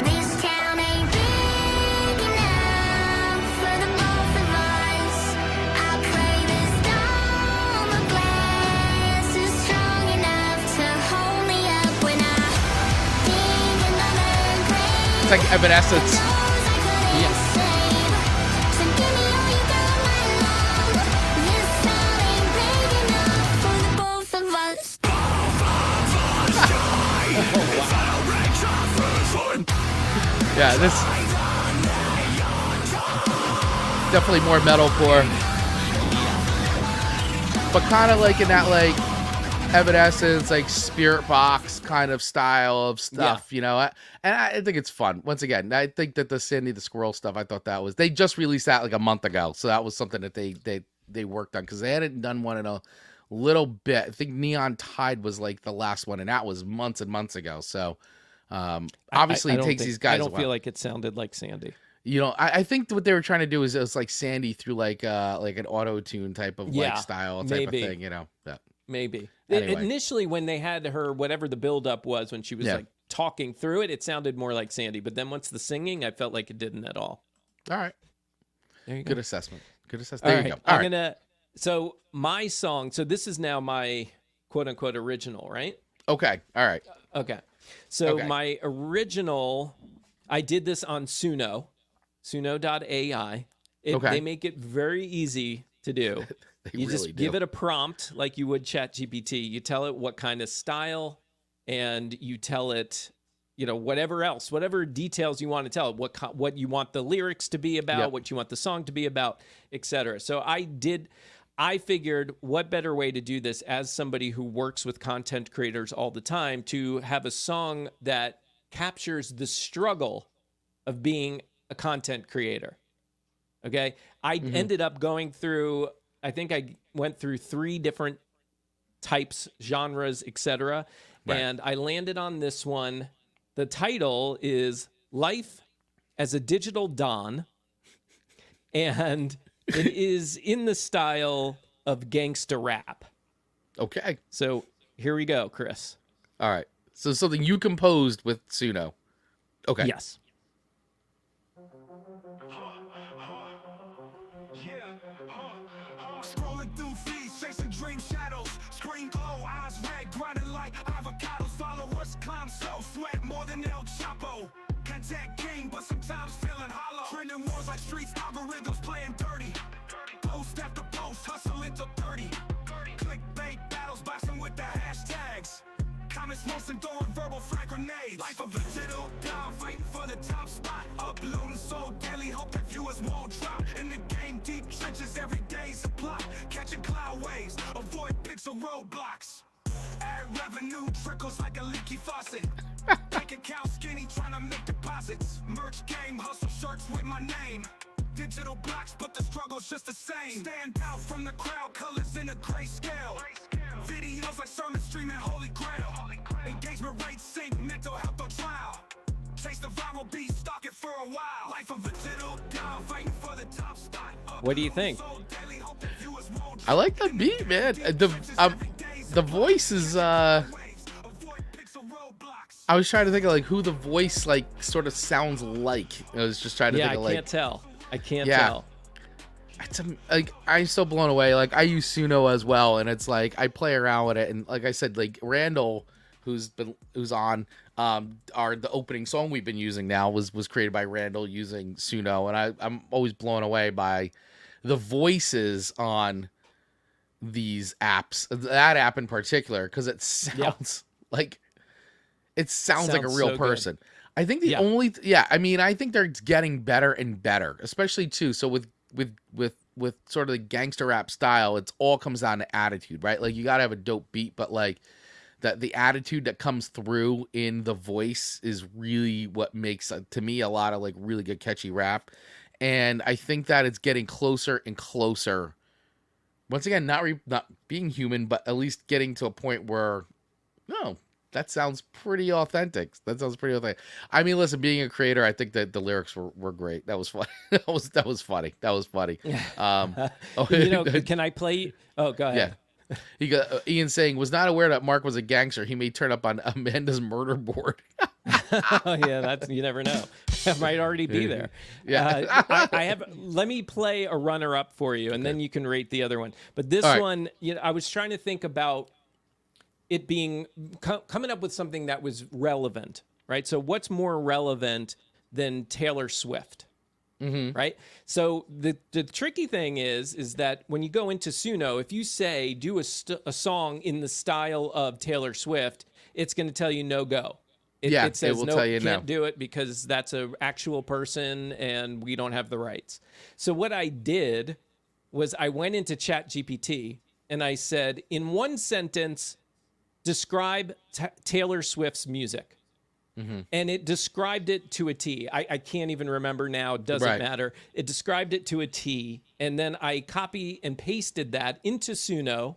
This town ain't big enough for the both of us. I'll play this down. The glass is strong enough to hold me up when I dig another grave. It's like Evanescence. Yes. So give me all you got, my love. This town ain't big enough for the both of us. Yeah, this definitely more metalcore, but kind of like in that like Evanescence, like Spirit Box kind of style of stuff, you know. And I think it's fun. Once again, I think that the Sandy the Squirrel stuff, I thought that was, they just released that like a month ago, so that was something that they worked on because they hadn't done one in a little bit. I think Neon Tide was like the last one, and that was months and months ago. So obviously it takes these guys. I don't feel like it sounded like Sandy. You know, I think what they were trying to do is it was like Sandy through like an auto tune type of like style type of thing, you know. Yeah. Maybe. Anyway. Initially, when they had her, whatever the buildup was, when she was like talking through it, it sounded more like Sandy. But then once the singing, I felt like it didn't at all. All right. There you go. Good assessment. There you go. All right. So my song, so this is now my quote unquote original, right? Okay. All right. Okay. So my original, I did this on Suno, suno.ai. They make it very easy to do. You really just give it a prompt like you would ChatGPT. You tell it what kind of style, and you tell it, you know, whatever details you want to tell it, what you want the lyrics to be about, what you want the song to be about, etc. So I figured what better way to do this as somebody who works with content creators all the time to have a song that captures the struggle of being a content creator. Okay. I ended up going through, I think I went through 3 different types, genres, etc. And I landed on this one. The title is Life as a Digital Don. And it is in the style of gangsta rap. Okay. So here we go, Chris. All right. So something you composed with Suno. Okay. Yes. Scrolling through feeds, chasing dream shadows. Screen glow, eyes red, grinding like avocados. Followers climb slow, sweat more than El Chapo. Content king, but sometimes feeling hollow. Trending wars like streets, algorithms playing dirty. Post after post, hustle into 30. Clickbait battles, boxing with the hashtags. Comments roasting, throwing verbal frag grenades. Life of a digital dog, fighting for the top spot. Uploading so daily, hope that viewers won't drop. In the game, deep trenches, every day's a plot. Catching cloud waves, avoid pixel roadblocks. Ad revenue trickles like a leaky faucet. Bank account skinny, trying to make deposits. Merch game, hustle shirts with my name. Digital blocks, but the struggle's just the same. Stand out from the crowd, colors in a gray scale. Videos like sermons streaming holy grail. Engagement rates sink, mental health on trial. Chase the viral beat, stalk it for a while. Life of a digital dog, fighting for the top spot. What do you think? I like the beat, man. The voice is I was trying to think of like who the voice like sort of sounds like. I was just trying to think of like. I can't tell. I can't Yeah. tell. It's like I'm so blown away. Like I use Suno as well, and it's like I play around with it, and like I said, like Randall, who's on the opening song we've been using now was created by Randall using Suno, and I'm always blown away by the voices on these apps, that app in particular, because it sounds like it sounds like a real so person. I think the I think they're getting better and better, especially too. So with sort of the gangster rap style, it's all comes down to attitude, right? Like you gotta have a dope beat, but like the attitude that comes through in the voice is really what makes to me a lot of like really good catchy rap. And I think that it's getting closer and closer. Once again, not being human, but at least getting to a point where, no, that sounds pretty authentic. That sounds pretty authentic. I mean, listen, being a creator, I think that the lyrics were great. That was funny. that was funny. That was funny. Can I play? Oh, go ahead. Yeah. He got Ian saying was not aware that Mark was a gangster. He may turn up on Amanda's murder board. Oh, yeah, that's you never know. I might already be there. Yeah. I have. Let me play a runner-up for you, and then you can rate the other one. But this one, I was trying to think about it being coming up with something that was relevant, right? So what's more relevant than Taylor Swift? Mm-hmm. Right. So the tricky thing is that when you go into Suno, if you say do a song in the style of Taylor Swift, it's going to tell you no go. It says will no, tell you can't no. do it because that's an actual person and we don't have the rights. So what I did was I went into ChatGPT and I said, in one sentence, describe Taylor Swift's music. Mm-hmm. And it described it to a T. I can't even remember now. It doesn't matter. It described it to a T. And then I copy and pasted that into Suno.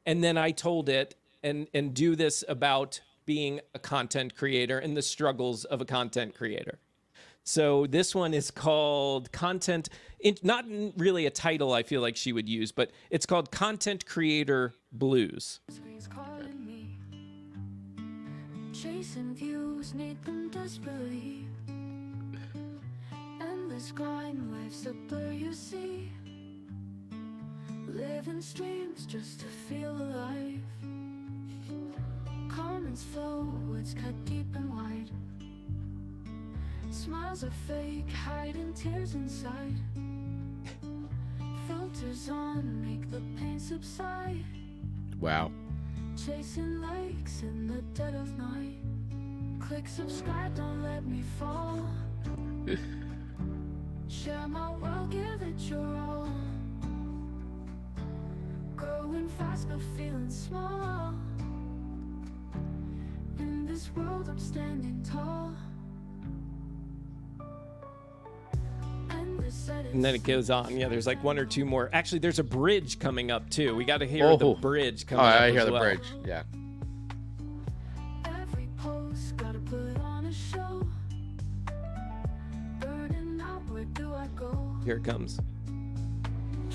And then I told it and do this about being a content creator and the struggles of a content creator. So this one is called Content, not really a title I feel like she would use, but it's called Content Creator Blues. Chasing views, need them desperately. Endless grind, life's a blur, you see. Living streams just to feel alive. Comments flow, words cut deep and wide. Smiles are fake, hiding tears inside. Filters on, make the pain subside. Wow. Chasing likes in the dead of night. Click subscribe, don't let me fall. Share my world, give it your all. Growing fast but feeling small. In this world I'm standing tall. And then it goes on. Yeah, there's like one or two more. Actually, there's a bridge coming up too. We got to hear the bridge coming up. I hear as the well. bridge. Yeah. Every post gotta put on a show. Burning out, where do I go? Here it comes.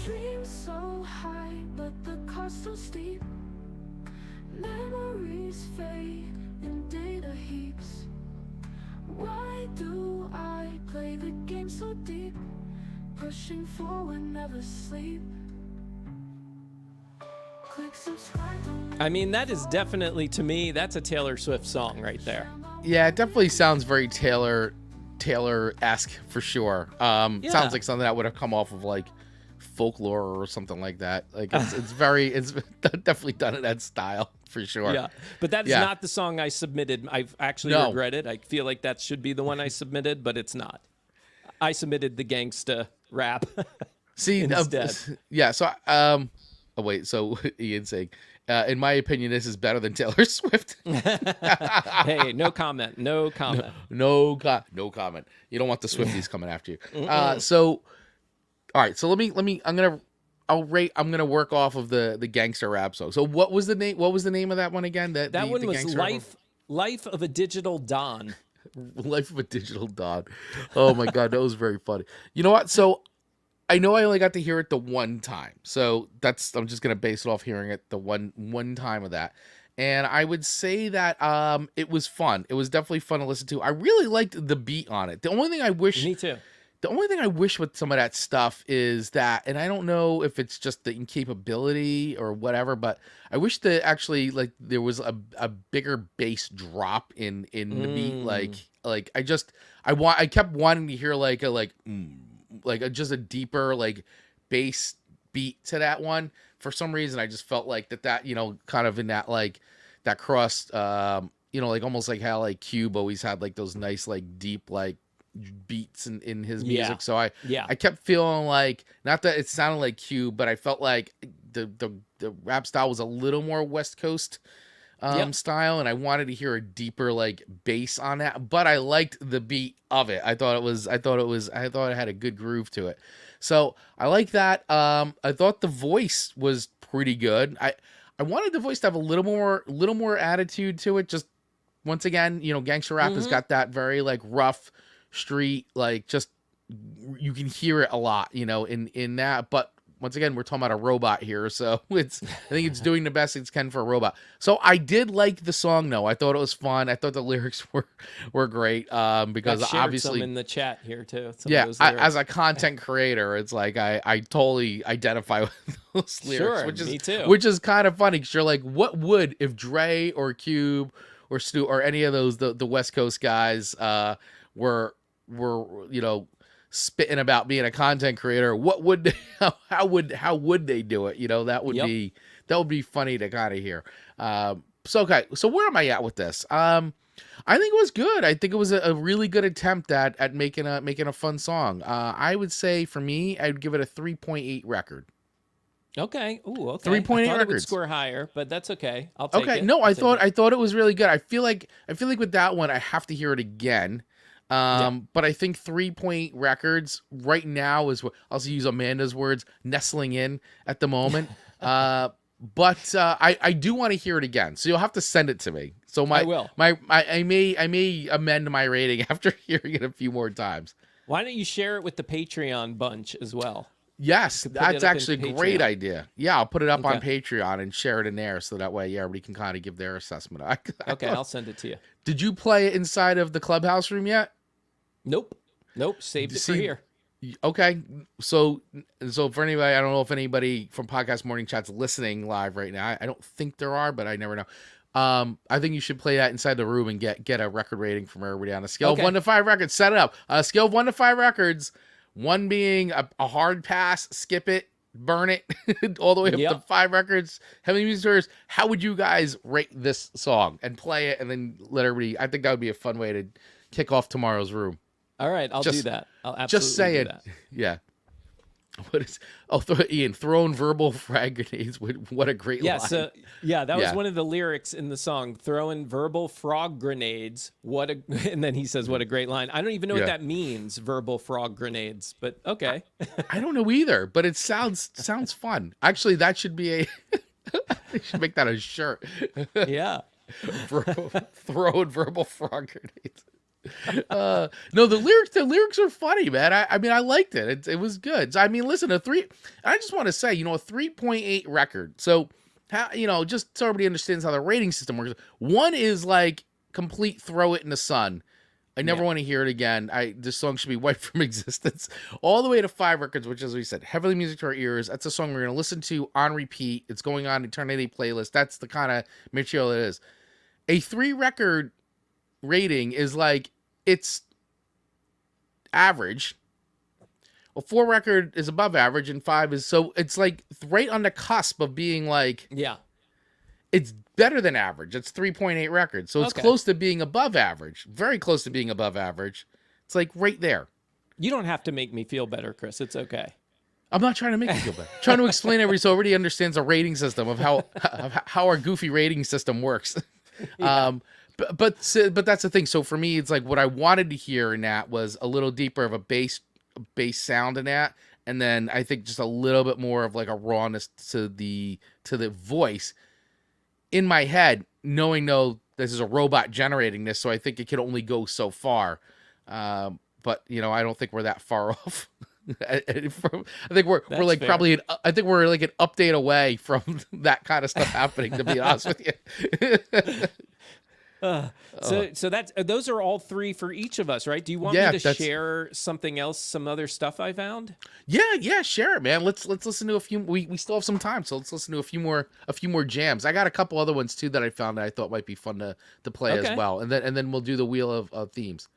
Dreams so high, but the cost so steep. Memories fade in data heaps. Why do I play the game so deep? Pushing forward, never sleep. Click subscribe. I mean, that is definitely, to me, that's a Taylor Swift song right there. Yeah, it definitely sounds very Taylor-esque for sure. Sounds like something that would have come off of like folklore or something like that. Like it's definitely done in that style for sure. Yeah, but that is not the song I submitted. I've actually regretted. I feel like that should be the one I submitted, but it's not. I submitted the gangsta rap. See, instead. So, so Ian's saying, in my opinion, this is better than Taylor Swift. Hey, no comment. No comment. No comment. You don't want the Swifties coming after you. So, all right. So let me. I'm gonna work off of the gangster rap song. So what was the name? What was the name of that one again? That one was Life of a Digital Don. Life of a Digital Don. Oh my god, that was very funny. You know what? So I know I only got to hear it the one time. So I'm just gonna base it off hearing it the one time of that. And I would say that it was fun. It was definitely fun to listen to. I really liked the beat on it. The only thing I wish Me too. The only thing I wish with some of that stuff is that, and I don't know if it's just the incapability or whatever, but I wish that actually like there was a bigger bass drop in the beat. Like I kept wanting to hear just a deeper like bass beat to that one. For some reason, I just felt like that kind of in that like that cross, like almost like how like Cube always had like those nice like deep like beats in his music. Yeah. So I kept feeling like, not that it sounded like Cube, but I felt like the rap style was a little more West Coast style, and I wanted to hear a deeper like bass on that, but I liked the beat of it. I thought it had a good groove to it. So I like that. I thought the voice was pretty good. I wanted the voice to have a little more attitude to it. Just once again, gangster rap has got that very like rough street, like just you can hear it a lot, in that. But once again, we're talking about a robot here, so I think it's doing the best it can for a robot. So I did like the song, though. I thought it was fun. I thought the lyrics were great, because obviously some in the chat here too. As a content creator, it's like I totally identify with those lyrics, Sure, me too. which is kind of funny because you're like, what would if Dre or Cube or Stu or any of those the West Coast guys were spitting about being a content creator? What would they, how would they do it? That would be funny to kind of hear. So where am I at with this? I think it was good. I think it was a really good attempt at making a fun song. I would say for me, I'd give it a 3.8 record. Okay. Ooh, okay. 3.8 I thought it would records. score higher, but that's okay. I'll take it. Okay. No, I thought it was really good. I feel like with that one, I have to hear it again. But I think 3.8 records right now is what I'll use Amanda's words, nestling in at the moment. But I do want to hear it again. So you'll have to send it to me. So I will. I may amend my rating after hearing it a few more times. Why don't you share it with the Patreon bunch as well? Yes, that's actually a great idea. Yeah, I'll put it up on Okay. Patreon and share it in there, so that way everybody can kind of give their assessment. Okay, I'll send it to you. Did you play it inside of the clubhouse room yet? Nope. Saved it for here. Okay, so for anybody, I don't know if anybody from Podcast Morning Chat's listening live right now. I don't think there are, but I never know. I think you should play that inside the room and get a record rating from everybody on a scale of 1 to 5 records. Set it up. A scale of 1 to 5 records. 1 being a hard pass, skip it, burn it, all the way up to 5 records. Heavy music tours. How would you guys rate this song and play it, and then let everybody? I think that would be a fun way to kick off tomorrow's room. All right, I'll do that. I'll absolutely just say do it. that. Yeah. What is? Oh, Ian, throwing verbal frag grenades. What a great line. That was one of the lyrics in the song. Throwing verbal frog grenades. And then he says, "What a great line." I don't even know what that means. Verbal frog grenades, but okay. I don't know either, but it sounds fun. Actually, that should be they should make that a shirt. Yeah. Throwing verbal frog grenades. No, the lyrics are funny, man. I mean, I liked it. It was good. So, I mean, listen, I just want to say, a 3.8 record. So, just so everybody understands how the rating system works. 1 is like complete throw it in the sun. I never want to hear it again. This song should be wiped from existence. All the way to 5 records, which, as we said, heavily music to our ears. That's a song we're going to listen to on repeat. It's going on Eternity playlist. That's the kind of material it is. A 3 record rating is like, it's average. Well, 4 record is above average, and 5 is, so it's like right on the cusp of being like, it's better than average. It's 3.8 records, so it's close to being above average, very close to being above average. It's like right there. You don't have to make me feel better, Chris. It's okay. I'm not trying to make you feel better. I'm trying to explain so everybody understands the rating system of how our goofy rating system works. But that's the thing. So for me, it's like what I wanted to hear in that was a little deeper of a bass sound in that, and then I think just a little bit more of like a rawness to the voice in my head, knowing this is a robot generating this, so I think it could only go so far. But I don't think we're that far off I think we're like fair. probably I think we're like an update away from that kind of stuff happening. To be honest with you. So that's those are all three for each of us, right? Do you want Yeah, me to share something else, some other stuff I found? Yeah, share it, man. Let's listen to a few. We still have some time, so let's listen to a few more jams. I got a couple other ones too that I found that I thought might be fun to play Okay. as well, and then we'll do the wheel of themes.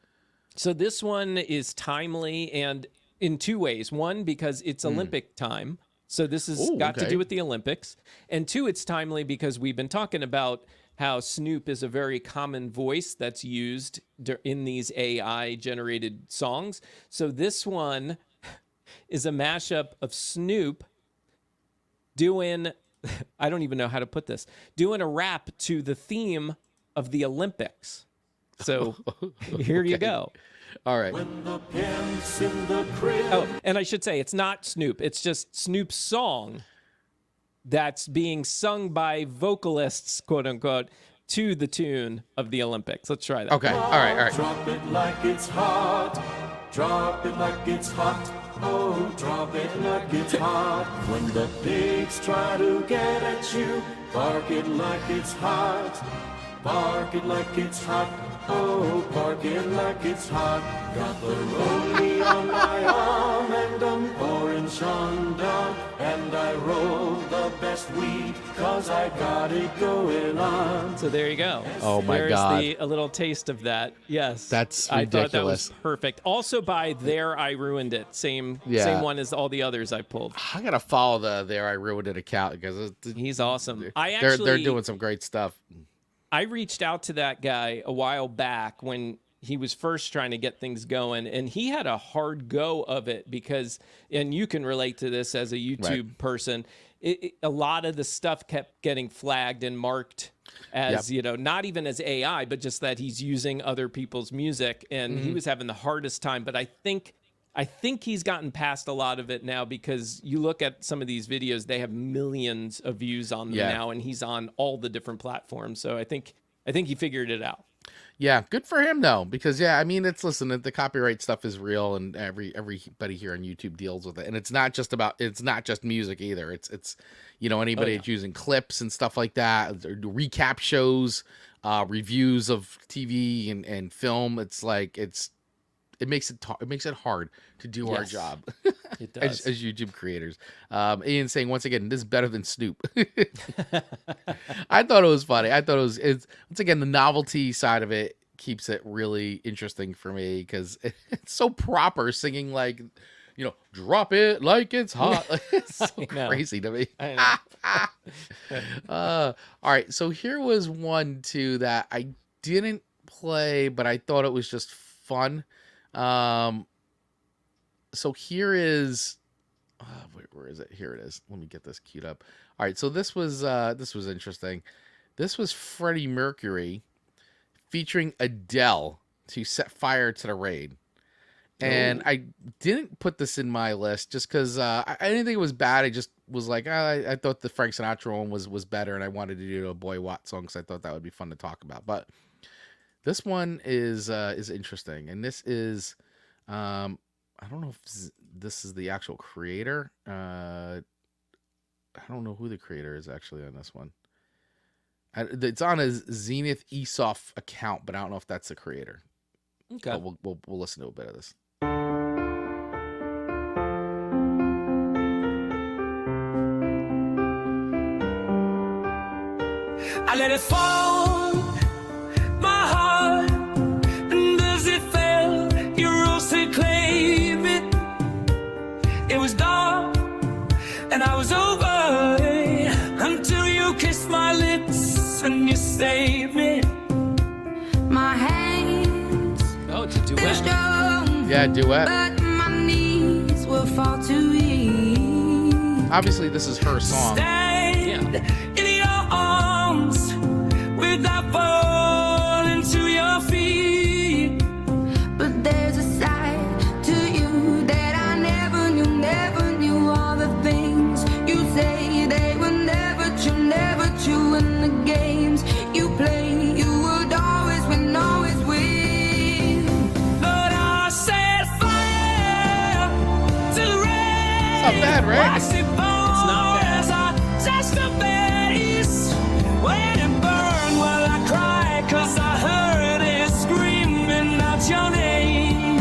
So this one is timely and in two ways. One, because it's Olympic time. So this has got to do with the Olympics. And two, it's timely because we've been talking about how Snoop is a very common voice that's used in these AI-generated songs. So this one is a mashup of Snoop doing, I don't even know how to put this, doing a rap to the theme of the Olympics. So here you go. All right. Oh, and I should say, it's not Snoop. It's just Snoop's song that's being sung by vocalists, quote unquote, to the tune of the Olympics. Let's try that. Okay. All right. Drop it like it's hot. Drop it like it's hot. Oh, drop it like it's hot. When the pigs try to get at you, bark it like it's hot. Bark it like it's hot. Oh, bark it like it's hot. Got the rollie on my arm and I'm pouring Shonda. And I roll the best weed cause I got it going on. So there you go. Oh my God. There's a little taste of that. Yes. That's I thought that was ridiculous. perfect. Also by There I Ruined It. Same one as all the others I pulled. I gotta follow the There I Ruined It account because He's awesome. they're doing some great stuff. I reached out to that guy a while back when he was first trying to get things going, and he had a hard go of it because, and you can relate to this as a YouTube person, a lot of the stuff kept getting flagged and marked as, not even as AI, but just that he's using other people's music, and he was having the hardest time. But I think he's gotten past a lot of it now because you look at some of these videos, they have millions of views on them now, and he's on all the different platforms. So I think he figured it out. Yeah, good for him though, because I mean, the copyright stuff is real, and everybody here on YouTube deals with it, and it's not just music either. It's anybody that's using clips and stuff like that, or recap shows, reviews of TV and film. It makes it hard to do our job. It does. as YouTube creators. Ian saying once again, this is better than Snoop. I thought it was funny. It's once again, the novelty side of it keeps it really interesting for me because it's so proper, singing like, drop it like it's hot. It's so crazy to me. I know. All right, so here was one too that I didn't play, but I thought it was just fun. So here is, where is it? Here it is. Let me get this queued up. All right. So this was interesting. This was Freddie Mercury featuring Adele to Set Fire to the Rain. And I didn't put this in my list just because I didn't think it was bad. I just was like, I thought the Frank Sinatra one was better, and I wanted to do a Boy Watt song because I thought that would be fun to talk about. But this one is interesting, and this is I don't know if this is the actual creator. I don't know who the creator is actually on this one. It's on a Zenith Esof account, but I don't know if that's the creator. Okay, but we'll listen to a bit of this. I let it fall, my heart, and as it fell, you rose to claim it. It was dark, and I was over until you kissed my lips and you saved me. My hands it's a duet. strong, Yeah, duet. but my knees will fall too easy. Obviously, this is her song. Stand in your arms without falling to your feet. But there's a side to you that I never knew all the things you say. They were never true in the games you play. You would always win, always win. But I set fire to not bad, right? It's not bad. Your name,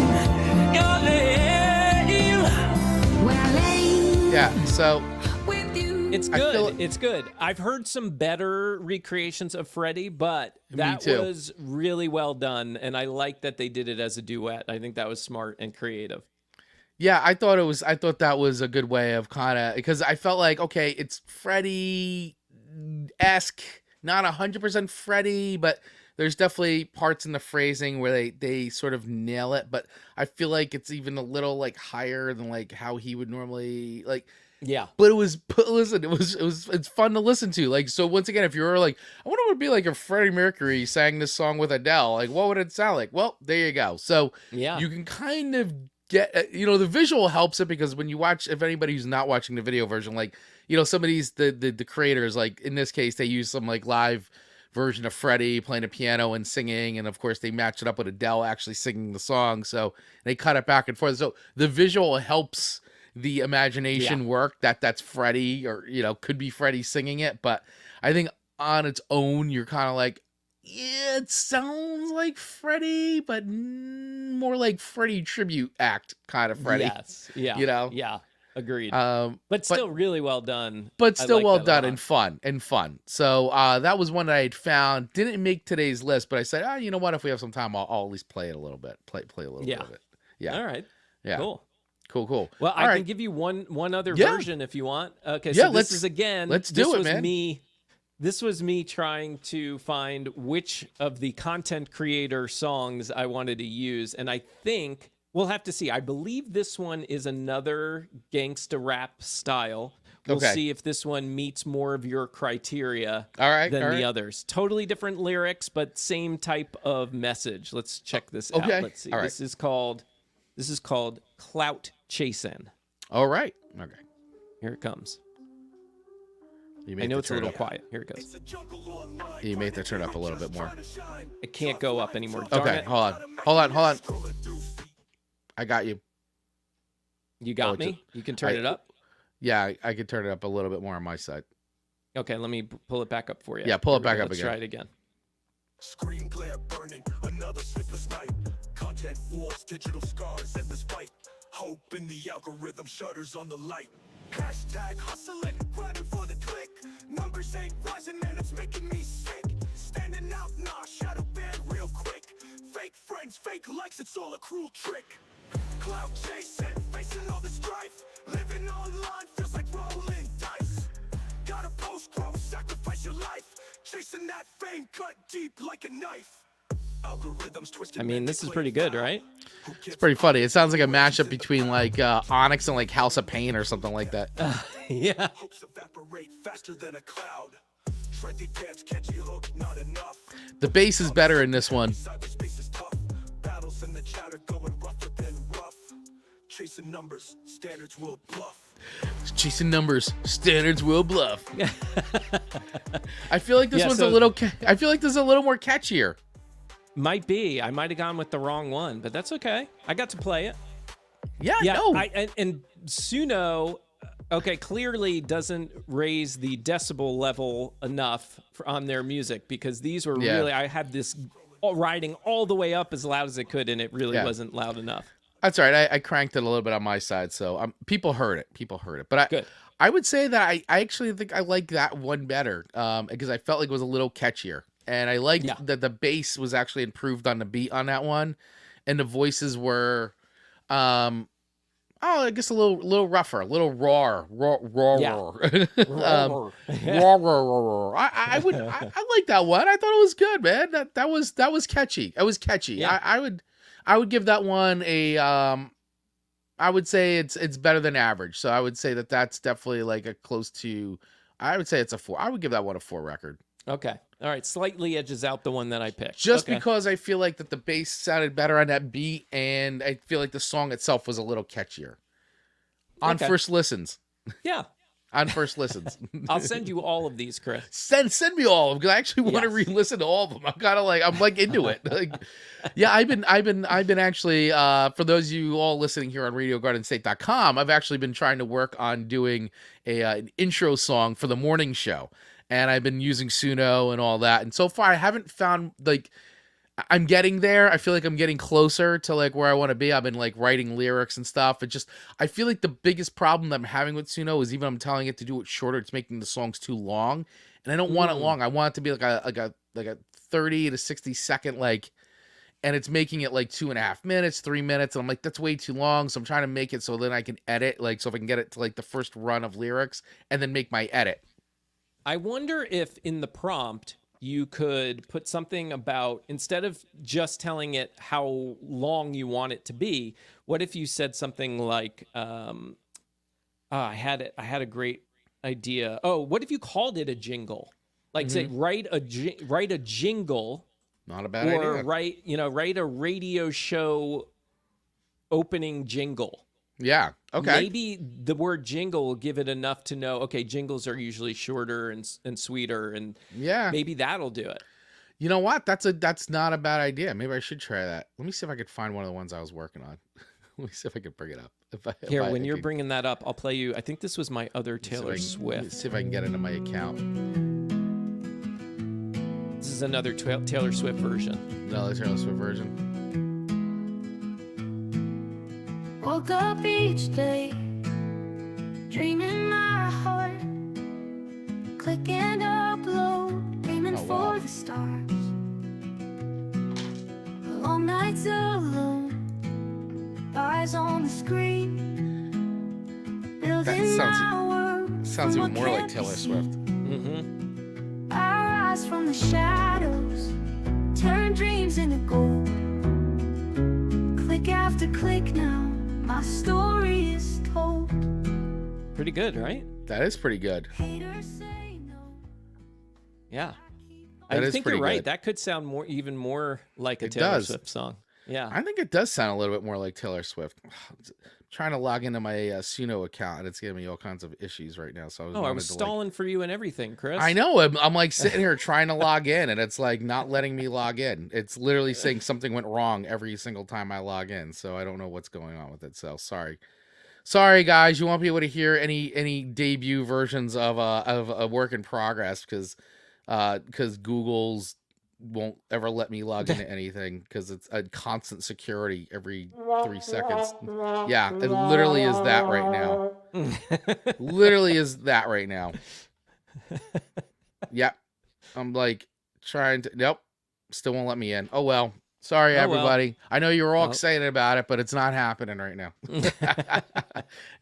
your name. Yeah, so It's I good. feel- It's good. I've heard some better recreations of Freddie, but that too. was really well done, and I like that they did it as a duet. I think that was smart and creative. yeah, I thought that was a good way of kind of, because I felt like, okay, it's Freddie-esque, not 100% Freddie, but there's definitely parts in the phrasing where they sort of nail it, but I feel like it's even a little like higher than like how he would normally like. Yeah. But listen, it's fun to listen to. Like, so once again, if you were like, I wonder what it would be like if Freddie Mercury sang this song with Adele, like what would it sound like? Well, there you go. So Yeah. you can kind of get, the visual helps it, because when you watch, if anybody who's not watching the video version, like, some of these, the creators, like in this case, they use some like live version of Freddie playing a piano and singing. And of course they match it up with Adele actually singing the song. So they cut it back and forth. So the visual helps the imagination work that's Freddie, or could be Freddie singing it. But I think on its own you're kind of like, yeah, it sounds like Freddie, but more like Freddie tribute act kind of Freddie. Yes. Yeah. Yeah. Agreed. But still really well done. But I still like well that a done lot. and fun. So that was one that I had found. Didn't make today's list, but I said, you know what? If we have some time, I'll at least play it a little bit. Play a little bit of it. Yeah. All right. Yeah. Cool. Cool. Well, All I right. can give you one other Yeah. version if you want. Okay, Yeah, so this is again. let's do this it, was man. This was me trying to find which of the content creator songs I wanted to use, and I think we'll have to see. I believe this one is another gangsta rap style. We'll Okay. see if this one meets more of your criteria All right. than all the right. others. Totally different lyrics, but same type of message. Let's check this Okay. out. Let's see. All right. This is called Clout Chasing. All right. Okay. Here it comes. You I may know have it's to a turn little up. quiet. Here it goes. You may have to turn up a little bit more. It can't go up anymore. Darn Okay. it. Hold on. I got you. You got Oh, me? You can turn it up? Yeah, I could turn it up a little bit more on my side. Okay, let me pull it back up for you. Yeah, pull it Here we back go. up Let's again. try it again. Screen glare burning, another sleepless night. Content wars, digital scars, endless fight. Hope in the algorithm, shutters on the light. Hashtag hustling, grinding for the click. Numbers ain't rising and it's making me sick. Standing out, nah, shadow ban real quick. Fake friends, fake likes, it's all a cruel trick. Cloud chasing, facing all the strife. Living online feels like rolling dice. Gotta post growth, sacrifice your life. Chasing that fame, cut deep like a knife. Algorithms twisted. I mean, this is pretty good, right? It's pretty funny. It sounds like a mashup between like Onyx and like House of Pain or something like that. Yeah. Hopes evaporate faster than a cloud. Trendy dance, catchy hook, not enough. The bass is better in this one. Cyberspace is tough. Battles in the chatter going rougher than rough. Chasing numbers, standards will bluff. Chasing numbers, standards will bluff. I feel like this Yeah, one's so- a little. I feel like this is a little more catchier. Might be. I might have gone with the wrong one, but that's okay. I got to play it. Yeah. Yeah. No. And Suno, okay, clearly doesn't raise the decibel level enough on their music, because these were Yeah. really, I had this riding all the way up as loud as it could, and it really Yeah. wasn't loud enough. That's all right. I cranked it a little bit on my side, so people heard it. But Good. I would say that I actually think I like that one better, because I felt like it was a little catchier, and I liked that the bass was actually improved on the beat on that one, and the voices were, I guess a little rougher, a little raw. Yeah. Raw. I like that one. I thought it was good, man. That was catchy. It was catchy. Yeah. I would give that one a I would say it's better than average. So I would say that's definitely like a close to, I would say it's a 4. I would give that one a 4 record. Okay. All right. Slightly edges out the one that I picked. Just Okay. because I feel like that the bass sounded better on that beat, and I feel like the song itself was a little catchier on Okay. first listens. Yeah. on first listens. I'll send you all of these, Chris. Send me all of them because I actually want to Yes. re-listen to all of them. I'm like into it. Like, yeah, I've been actually for those of you all listening here on RadioGardenState.com, I've actually been trying to work on doing an intro song for the morning show, and I've been using Suno and all that. And so far, I haven't found like. I'm getting there. I feel like I'm getting closer to like where I want to be. I've been like writing lyrics and stuff. I feel like the biggest problem that I'm having with Suno is even I'm telling it to do it shorter, it's making the songs too long. And I don't want it long. I want it to be like a 30 to 60 second, like, and it's making it like 2.5 minutes, 3 minutes. And I'm like, that's way too long. So I'm trying to make it so then I can edit, like, so if I can get it to like the first run of lyrics and then make my edit. I wonder if in the prompt you could put something about, instead of just telling it how long you want it to be, what if you said something like, I had a great idea. Oh, what if you called it a jingle? Like say, write a jingle. Not a bad or idea. Write a radio show opening jingle. Yeah. Okay. Maybe the word jingle will give it enough to know, okay, jingles are usually shorter and sweeter, and yeah, maybe that'll do it. You know what? That's not a bad idea. Maybe I should try that. Let me see if I could find one of the ones I was working on. Let me see if I can bring it up. When you're bringing that up, I'll play you. I think this was my other Taylor Swift. Let's see if I can get into my account. This is another Taylor Swift version. Another Taylor Swift version. Woke up each day, dreaming my heart, click and upload, aiming for the stars. Long nights alone, eyes on the screen, building my world. Sounds even more like Taylor Swift. I rise from the shadows, turn dreams into gold. Click after click now. My story is told. Pretty good, right? That is pretty good. Yeah. That I is think pretty you're right. good. That could sound even more like a It Taylor does. Swift song. Yeah. I think it does sound a little bit more like Taylor Swift. I'm trying to log into my Suno account, and it's giving me all kinds of issues right now. So I was stalling for you and everything, Chris. I know. I'm like sitting here trying to log in, and it's like not letting me log in. It's literally saying something went wrong every single time I log in. So I don't know what's going on with it. So sorry guys, you won't be able to hear any debut versions of a work in progress because Google's won't ever let me log into anything because it's a constant security every 3 seconds. Yeah, it literally is that right now. Literally is that right now. Yep. I'm like trying to, nope, still won't let me in. Oh well. Sorry, everybody. I know you were all excited about it, but it's not happening right now.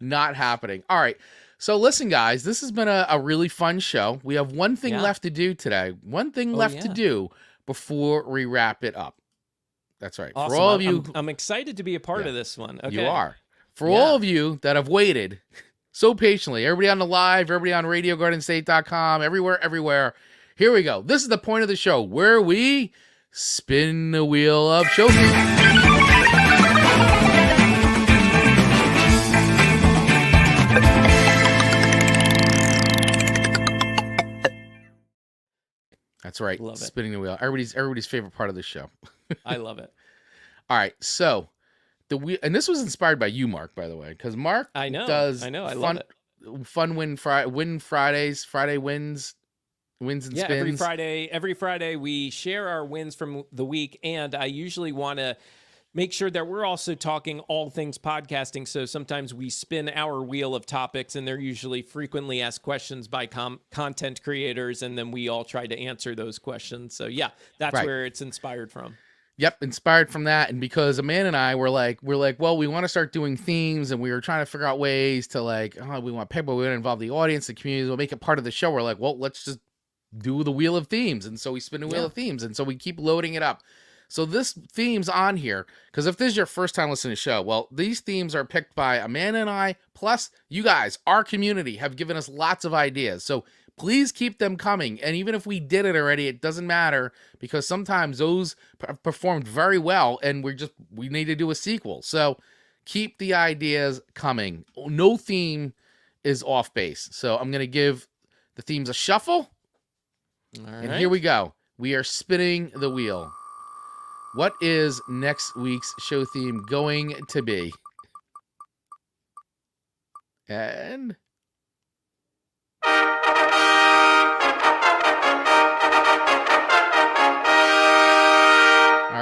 Not happening. All right. So listen, guys, this has been a really fun show. We have one thing left to do today. One thing left to do before we wrap it up. That's right. Awesome. For all of you, I'm excited to be a part of this one. Okay. you are. For all of you that have waited so patiently, everybody on the live, everybody on RadioGardenState.com, everywhere, here we go. This is the point of the show where we spin the wheel of showdowns. That's right. Love it. Spinning the wheel. Everybody's favorite part of the show. I love it. All right. So and this was inspired by you, Mark, by the way, because Mark I know. I love it. Fun win Fridays, Friday wins and spins. Every Friday we share our wins from the week, and I usually want to make sure that we're also talking all things podcasting. So sometimes we spin our wheel of topics, and they're usually frequently asked questions by content creators, and then we all try to answer those questions. So yeah, that's where it's inspired from. Yep, inspired from that. And because Amanda and I were like, well, we want to start doing themes, and we were trying to figure out ways to we want people, we want to involve the audience, the community, we'll make it part of the show. We're like, well, let's just do the wheel of themes. And so we spin the wheel of themes, and so we keep loading it up. So this theme's on here, because if this is your first time listening to the show, well, these themes are picked by Amanda and I, plus you guys, our community, have given us lots of ideas. So please keep them coming. And even if we did it already, it doesn't matter, because sometimes those performed very well, and we need to do a sequel. So keep the ideas coming. No theme is off base. So I'm going to give the themes a shuffle. All And right. here we go. We are spinning the wheel. What is next week's show theme going to be? And all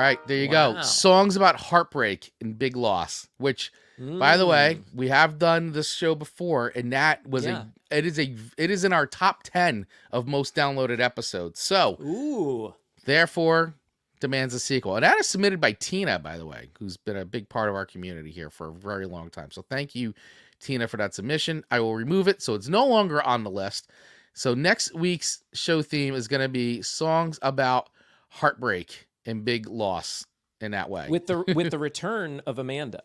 right, there you go. Wow. Songs about heartbreak and big loss, which by the way, we have done this show before, and that was it is in our top 10 of most downloaded episodes. So Ooh. therefore demands a sequel. And that is submitted by Tina, by the way, who's been a big part of our community here for a very long time. So thank you, Tina, for that submission. I will remove it so it's no longer on the list. So next week's show theme is going to be songs about heartbreak and big loss in that way. With the return of Amanda.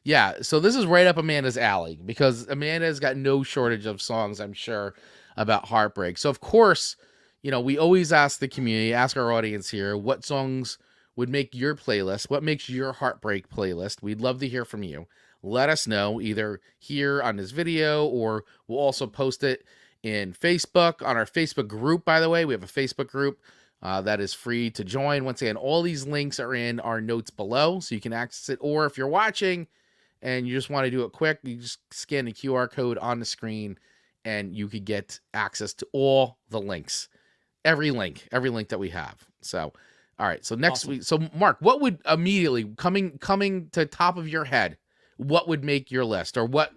Yeah, so this is right up Amanda's alley because Amanda's got no shortage of songs, I'm sure, about heartbreak. So, of course, you know, we always ask the community, ask our audience here, what songs would make your playlist? What makes your heartbreak playlist? We'd love to hear from you. Let us know either here on this video, or we'll also post it in Facebook, on our Facebook group, by the way. We have a Facebook group that is free to join. Once again, all these links are in our notes below, so you can access it. Or if you're watching and you just want to do it quick, you just scan the QR code on the screen and you could get access to all the links. Every link that we have. So, all right. So next week. So Mark, what would immediately coming to top of your head, what would make your list, or what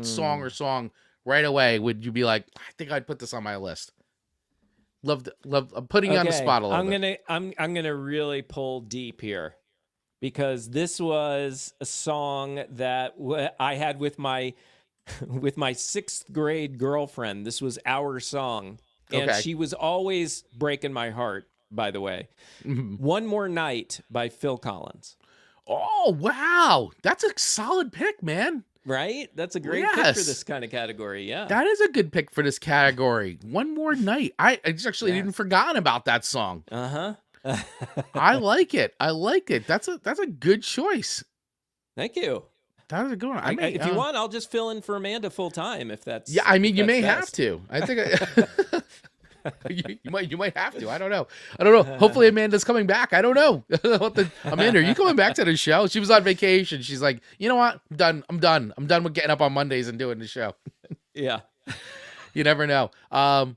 song right away would you be like, I think I'd put this on my list? Love. I'm putting you on the spot a little bit. I'm gonna really pull deep here, because this was a song that I had with my sixth grade girlfriend. This was our song, and she was always breaking my heart. By the way, One More Night by Phil Collins. Oh wow, that's a solid pick, man. Right? That's a great pick for this kind of category. Yeah. That is a good pick for this category. One More Night. I actually even forgotten about that song. Uh-huh. I like it. That's a good choice. Thank you. That was a good one. If you want, I'll just fill in for Amanda full time if that's Yeah, I mean, you may best. have to. I think you might have to. I don't know. Hopefully Amanda's coming back. I don't know. Amanda, are you coming back to the show? She was on vacation. She's like, you know what? I'm done with getting up on Mondays and doing the show. Yeah. You never know. I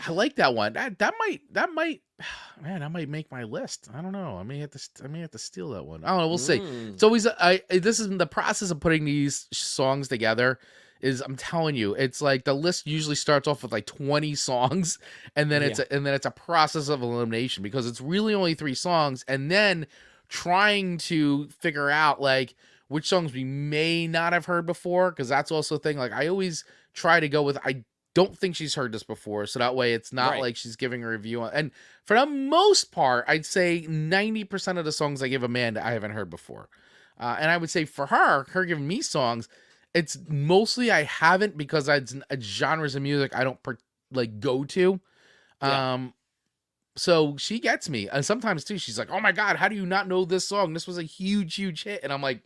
like that one. That might make my list. I don't know. I may have to steal that one. I don't know. We'll see. It's always this is the process of putting these songs together. I'm telling you, it's like the list usually starts off with like 20 songs, and then it's a process of elimination, because it's really only 3 songs, and then trying to figure out like which songs we may not have heard before, because that's also a thing. Like I always try to go with, I don't think she's heard this before, so that way it's not like she's giving a review on. And for the most part, I'd say 90% of the songs I give Amanda I haven't heard before, and I would say for her giving me songs, it's mostly I haven't, because it's genres of music I don't go to. So she gets me, and sometimes too she's like, oh my god, how do you not know this song? This was a huge hit. And I'm like,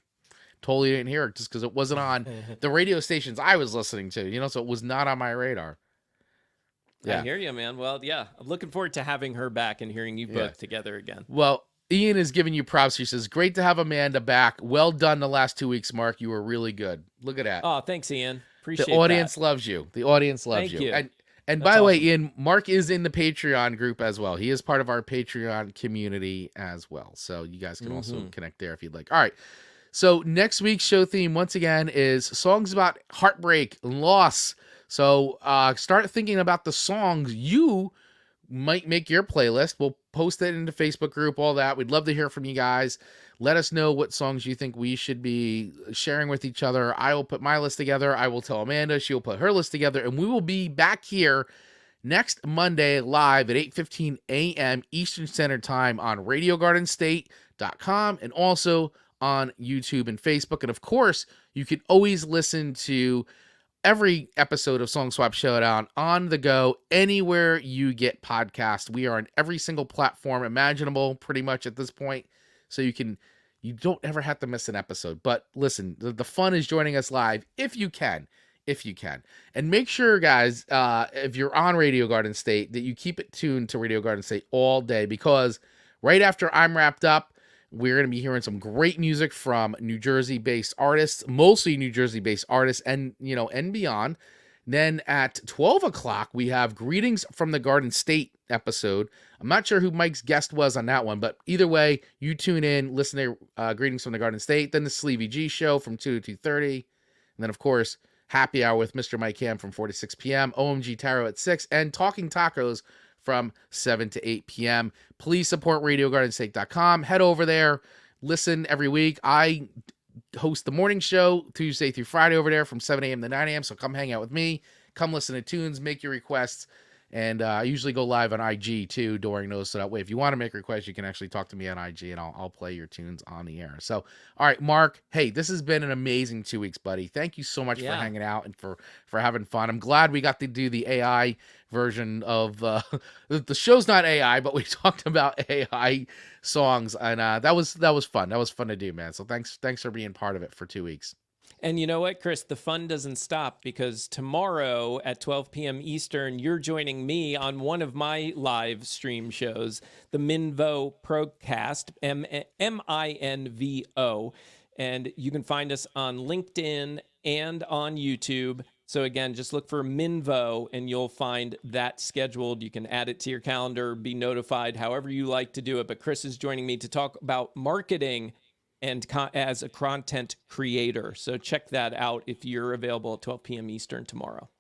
totally didn't hear it, just because it wasn't on the radio stations I was listening to, so it was not on my radar. I hear you, man. Well, yeah, I'm looking forward to having her back and hearing you both together again. Well, Ian is giving you props. He says, great to have Amanda back. Well done the last 2 weeks, Mark. You were really good. Look at that. Oh, thanks, Ian. Appreciate the audience loves you. The audience loves Thank you. And by the way, Ian, Mark is in the Patreon group as well. He is part of our Patreon community as well. So you guys can also connect there if you'd like. All right. So next week's show theme, once again, is songs about heartbreak and loss. So start thinking about the songs you might make your playlist. We'll post it in the Facebook group, all that. We'd love to hear from you guys. Let us know what songs you think we should be sharing with each other. I will put my list together. I will tell Amanda. She'll put her list together. And we will be back here next Monday live at 8:15 a.m. Eastern Standard Time on RadioGardenState.com and also on YouTube and Facebook. And of course, you can always listen to every episode of Song Swap Showdown on the go, anywhere you get podcasts. We are on every single platform imaginable pretty much at this point. So you don't ever have to miss an episode. But listen, the fun is joining us live if you can if you can. And make sure, guys, if you're on Radio Garden State, that you keep it tuned to Radio Garden State all day, because right after I'm wrapped up, we're going to be hearing some great music from New Jersey-based artists, mostly New Jersey-based artists, and and beyond. Then at 12 o'clock, we have Greetings from the Garden State episode. I'm not sure who Mike's guest was on that one, but either way, you tune in, listen to Greetings from the Garden State. Then the Sleevy G Show from 2 to 2:30. And then, of course, Happy Hour with Mr. Mike Cam from 4 to 6 p.m., OMG Tarot at 6, and Talking Tacos from 7 to 8 p.m. Please support RadioGardenState.com. Head over there. Listen every week. I host the morning show Tuesday through Friday over there from 7 a.m. to 9 a.m. So come hang out with me. Come listen to tunes. Make your requests. And I usually go live on IG too during those. So that way, if you want to make requests, you can actually talk to me on IG and I'll play your tunes on the air. So, all right, Mark, hey, this has been an amazing 2 weeks, buddy. Thank you so much for hanging out and for having fun. I'm glad we got to do the AI version of the show's not AI, but we talked about AI songs, and that was fun. That was fun to do, man. So thanks for being part of it for 2 weeks. And you know what, Chris? The fun doesn't stop, because tomorrow at 12 p.m. Eastern, you're joining me on one of my live stream shows, the Minvo Procast, MINVO. And you can find us on LinkedIn and on YouTube. So again, just look for Minvo and you'll find that scheduled. You can add it to your calendar, be notified, however you like to do it. But Chris is joining me to talk about marketing and as a content creator. So check that out if you're available at 12 p.m. Eastern tomorrow.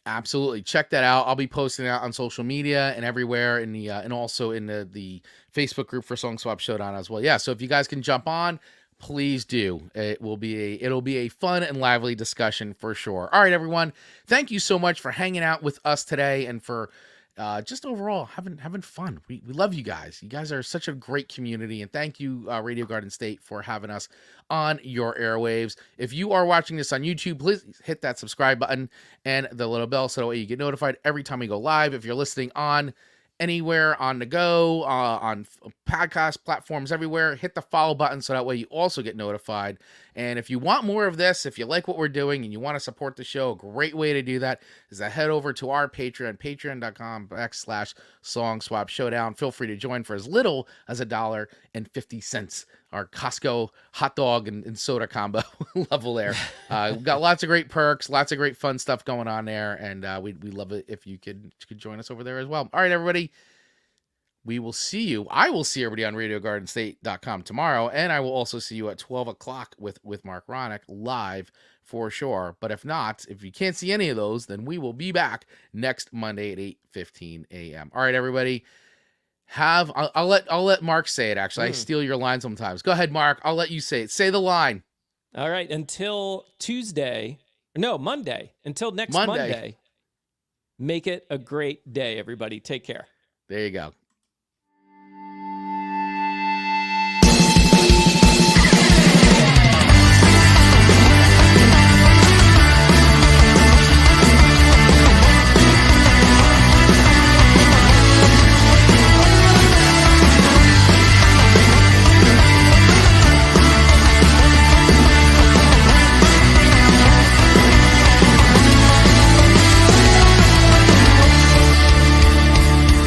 Absolutely. Check that out. I'll be posting it out on social media and everywhere in the and also in the Facebook group for Song Swap Showdown as well. Yeah, so if you guys can jump on, please do. It'll be a fun and lively discussion for sure. All right, everyone. Thank you so much for hanging out with us today and for just overall having fun. We love you guys. You guys are such a great community, and thank you, Radio Garden State, for having us on your airwaves. If you are watching this on YouTube, please hit that subscribe button and the little bell so that way you get notified every time we go live. If you're listening on anywhere on the go, on podcast platforms everywhere, hit the follow button so that way you also get notified. And if you want more of this, if you like what we're doing and you want to support the show, a great way to do that is to head over to our Patreon, patreon.com/Song Swap Showdown. Feel free to join for as little as $1.50. Our Costco hot dog and soda combo level there. We've got lots of great perks, lots of great fun stuff going on there, and we love it if you could join us over there as well. All right, everybody. We will see you. I will see everybody on RadioGardenState.com tomorrow, and I will also see you at 12 o'clock with Marc Ronick live for sure. But if not, if you can't see any of those, then we will be back next Monday at 8:15 a.m. All right, everybody. I'll let Mark say it. Actually, I steal your line sometimes. Go ahead, Mark. I'll let you say it. Say the line. All right. Until Monday. Until next Monday. Make it a great day, everybody. Take care. There you go.